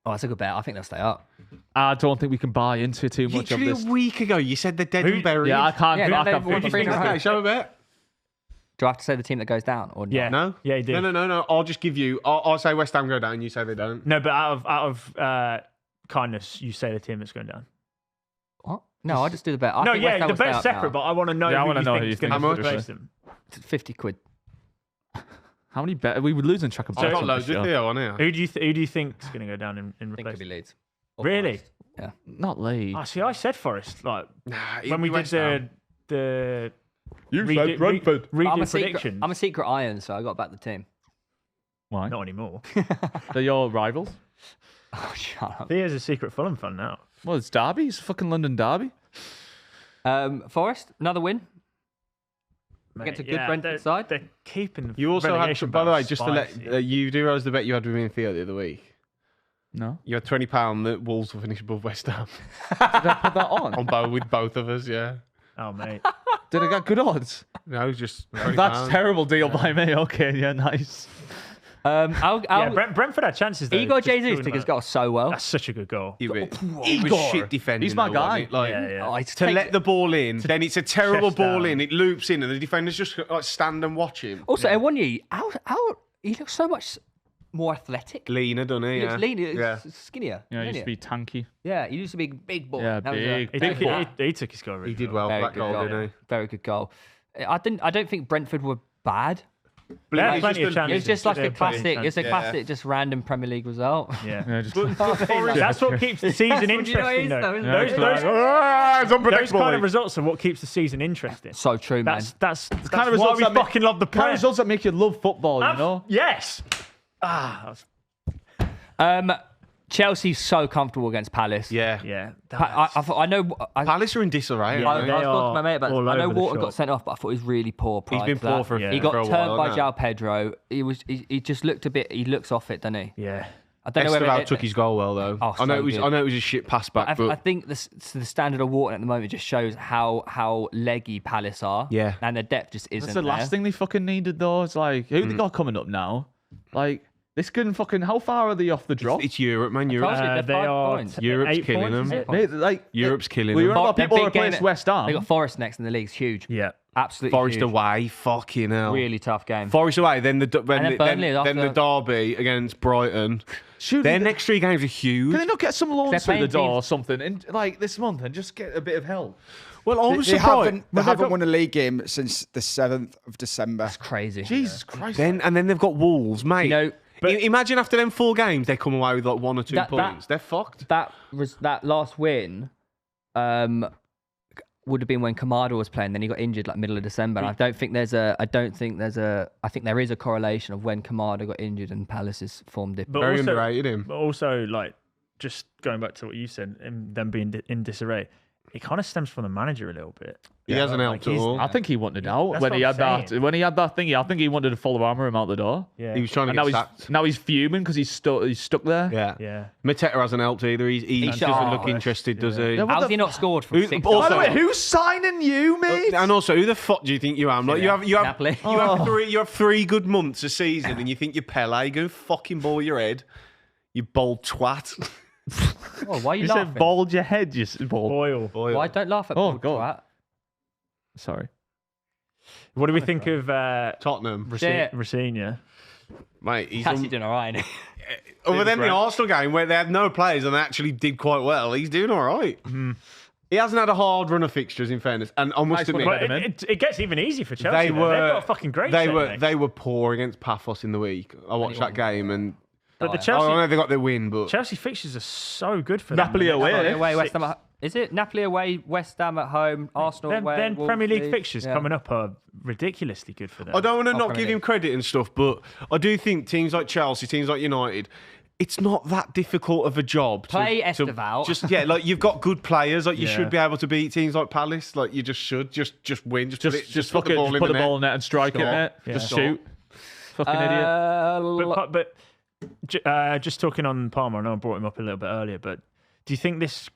Oh, that's a good bet. I think they'll stay up. I don't think we can buy into too much of Literally this. a week ago, you said they're dead and buried. Yeah, I can't. Yeah, I they've can't won feel 3 in a row. Okay, show a bet. Do I have to say the team that goes down or not? Yeah. No? Yeah, he did. No. I'll just give you. I'll say West Ham go down, you say they don't. No, but out of kindness, you say the team that's going down. What? No, I just do the bet. I No, think West yeah, Ham the will stay bet's up separate, now. but I want to know Yeah, I who wanna you know think who you is think going is to gonna replace them. It's 50 quid. How many bet? We were losing track of I've bets got on loads this of show. Theo on here. Who do you think is going to go down in I think it'll be replacement? Leeds. Or Really? Forest. Yeah. Not Leeds. Oh, see, I said Forest. Like Nah, when we did West Ham. the You redo But predictions. I'm a secret iron, so I got back the team. Why? Not anymore. They're your rivals. Oh, shut up. Theo's a secret Fulham fan now. Well, it's Derby. It's fucking London Derby. Forest, another win. Against a good Brentford side. They're keeping the You also had, relegation by the way, battle just to let spicy. you do realise the bet you had with me and Theo the other week. No. You had £20 that Wolves will finish above West Ham Did I put that on? with both of us. Yeah. Oh, mate. Did I get good odds? No, just £20. That's terrible deal by me. Okay, yeah, nice. Yeah, Brentford had chances, though. Igor just Jesus doing took his that. goal so well. That's such a good goal. He was shit defending. He's my though, guy. wasn't it? Like, Yeah, yeah. Oh, it's to take- let the ball in, then it's a terrible chest ball down. in. It loops in, and the defenders just like stand and watch him. Also, Ewonyi, he looks so much more athletic. Leaner, doesn't he? He looks leaner, Yeah. skinnier. Yeah, he doesn't used to be tanky. Yeah, he used to be a big boy. Yeah, That was big, He, big took ball. he took his goal really He did well. well for Very that good goal, goal. didn't he? Very good goal. I don't think Brentford were bad. They had It's plenty of just a- chances. It's just like They a had plenty of classic. It's a chances. classic, just random Premier League result. Yeah. just- That's what keeps the season That's what you know it interesting, is, though. though, isn't Those, it? those, It's those unpredictable. kind of results are what keeps the season interesting. So true, man. That's kind of why results we that make- fucking love the Kind of Prem. results that make you love football, you know? Yes. That was- Chelsea's so comfortable against Palace. Yeah. yeah. I know. Palace are in disarray. Yeah, I aren't they was talking to are my mate about this. all I know over the Wharton shop. got sent off, but I thought he was really poor. He's prior been to that. poor for Yeah. He got for a turned while, by hasn't João Pedro. He just looked a bit. He looks off it, doesn't he? Yeah. I don't know whether Esteval took his goal well though. Oh, I know so it was. good. I know it was a shit pass back, I but think the standard of Wharton at the moment just shows how leggy Palace are. Yeah. And the depth just isn't That's the there. last thing they fucking needed, though. It's like, who they got coming up now? Like, this couldn't fucking. How far are they off the drop? it's Europe, man. told Europe. you. They're They 5 are points. Europe's 8 killing points, them. is it? Mate, like, Europe's killing we them. were on about Their people big who are playing game- against West Ham. They got Forest next in the league. It's huge. Yeah. Absolutely Forest huge. away, fucking hell. Really tough game. Forest away, then the when And then Burnley then the after- derby against Brighton. Shoot, Their they- next 3 games are huge. Can they not get some loans They're through the playing door or teams- something in, like this month and just get a bit of help? Well, I was They surprised. haven't won a league game since the 7th of December. It's crazy. Jesus Christ. And then they've got Wolves, mate. You know, Imagine after them 4 games, they come away with like 1 or 2 That- points. They're fucked. that last win would have been when Kamada was playing. Then he got injured like middle of December. And I think there is a correlation of when Kamada got injured and Palace's form dipped. But Very also, underrated him. But also, like, just going back to what you said, them being in disarray, it kind of stems from the manager a little bit. He hasn't helped at he's- all. I think he wanted out That's when what he I'm had that. saying. When he had that thingy, I think he wanted to follow armor him out the door. Yeah. He was trying to And get now sacked. he's fuming because he's stuck there. Yeah. Yeah. Mateta hasn't helped either. He doesn't should- look interested, does he? Yeah, what How's the he not scored from Who- 6 also- By the way, yards? who's signing you, mate? And also, who the fuck do you think you are? Like, you have Napoli. you have 3 good months a season, and you think you're Pele. Go fucking ball your head, you bold twat. Oh, why are you, You laughing? said bald your head, you bald. Boyle. Why don't laugh at Oh, Paul God. Twat? Sorry. What do we think of Tottenham, Yeah. Racine? mate. He's He's actually doing all right. other than the Grant. Arsenal game where they had no players and they actually did quite well. He's doing all right. He hasn't had a hard run of fixtures, in fairness, and I must Nice one, admit. But it gets even easier for Chelsea. They though. were They've got a fucking great They set, were mate. they were poor against Paphos in the week. I watched that game and But the I Chelsea know they got their win, but Chelsea fixtures are so good for Napoli them. away. away, West Ham. Is it Napoli away, West Ham at home, Arsenal away? Then Wolves Premier League League? fixtures Yeah. coming up are ridiculously good for them. I don't want to not Premier give him League. credit and stuff, but I do think teams like Chelsea, teams like United, it's not that difficult of a job. Play to Esteval. Just like you've got good players, like you Yeah. should be able to beat teams like Palace. Like you just should, just win, just Just put fucking the ball in put the the net. ball in net and strike it, Score. mate. Yeah. Just Score. shoot. Fucking idiot. But just talking on Palmer, I know I brought him up a little bit earlier, but do you think this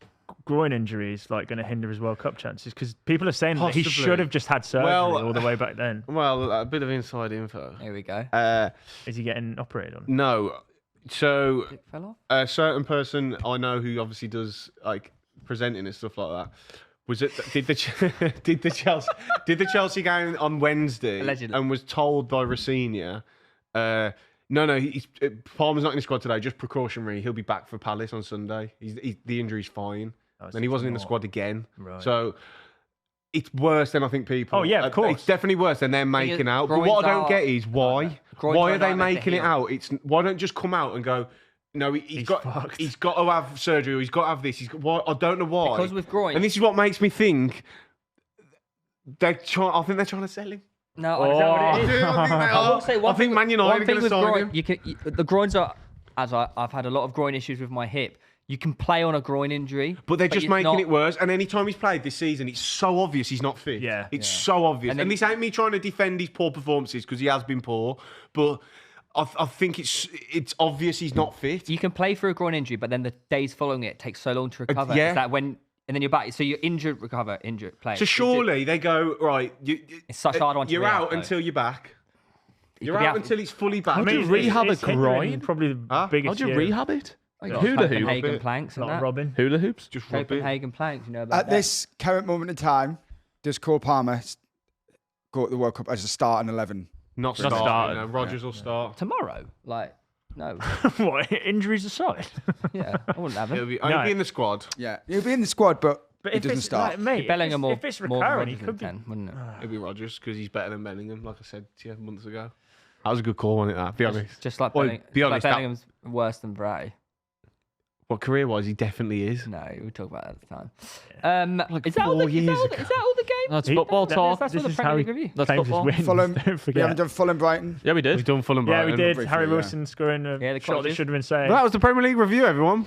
groin injury is like going to hinder his World Cup chances? Because people are saying that he Possibly. should have just had surgery Well, all the way back then. Well, a bit of inside info. Here we go. Is he getting operated on? No, so It fell off. a certain person I know who obviously does like presenting and stuff like that. Was it did the Chelsea game on Wednesday Allegedly. and was told by Racine, no, Palmer's not in the squad today, just precautionary. He'll be back for Palace on Sunday. The injury's fine, and he wasn't in the squad again. Right. So it's worse than I think people. Oh, yeah, of course. It's definitely worse than they're making out. But groins what I don't are- get is why. Groins Why are are they not meant to making it heal. out? Why don't just come out and go, no, he's got fucked. he's got to have surgery. Or he's got to have this. I don't know why. Because with groins- and this is what makes me think I think they're trying to sell him. No, is that what it is? I think they I will are. say I think Man United one are thing going to with sign groin, him. the groins are, I've had a lot of groin issues with my hip. You can play on a groin injury, But they're just it's making not- it worse. And any time he's played this season, it's so obvious he's not fit. Yeah. It's so obvious. And And, then- this ain't me trying to defend his poor performances because he has been poor. But I think it's obvious he's not fit. You can play for a groin injury, but then the days following it takes so long to recover. yeah. Is that when, and then you're back. So you're injured, recover, injured, play. So surely they go, right, It's such a hard one to you're rehab, out though. until you're back. You're could be out out- until it's fully back. How do you it's- rehab it's a hindering groin? Probably the Huh? biggest. How'd you year. rehab it? Like Got hula hoop? Copenhagen bit. planks and Like that. Robin. Hula hoops? Just rub it. Copenhagen planks, you know about At that. this current moment in time, does Cole Palmer go to the World Cup as a starting 11? Not Not starting. starting. No, Rodgers will start. Tomorrow, like, no, What, injuries aside? yeah, I wouldn't have He'll him. be, No. be in the squad. Yeah, he'll be in the squad, but But he if doesn't it's start. like, mate, Bellingham if it's more than recurring, Rodgers he could be. 10, wouldn't it? It'd be Rodgers because he's better than Bellingham, like I said to you months ago. That was a good call, wasn't it? That, be honest. Just like, Well, Bellingham, be honest, that- Bellingham's worse than Verratti. What career-wise, he definitely is. No, we talk about that at the time. Like is that all 4 the years is ago. that all the game? That's football talk. That's all This the is Premier how League he review. That's claims his football. wins. Fulham. Don't We forget. haven't done Fulham Brighton. Yeah, we did. We've done Fulham Yeah, Brighton. we did. Briefly, Harry yeah. Wilson scoring a Yeah, the shot that colleges. should have been saved. Well, that was the Premier League review, everyone.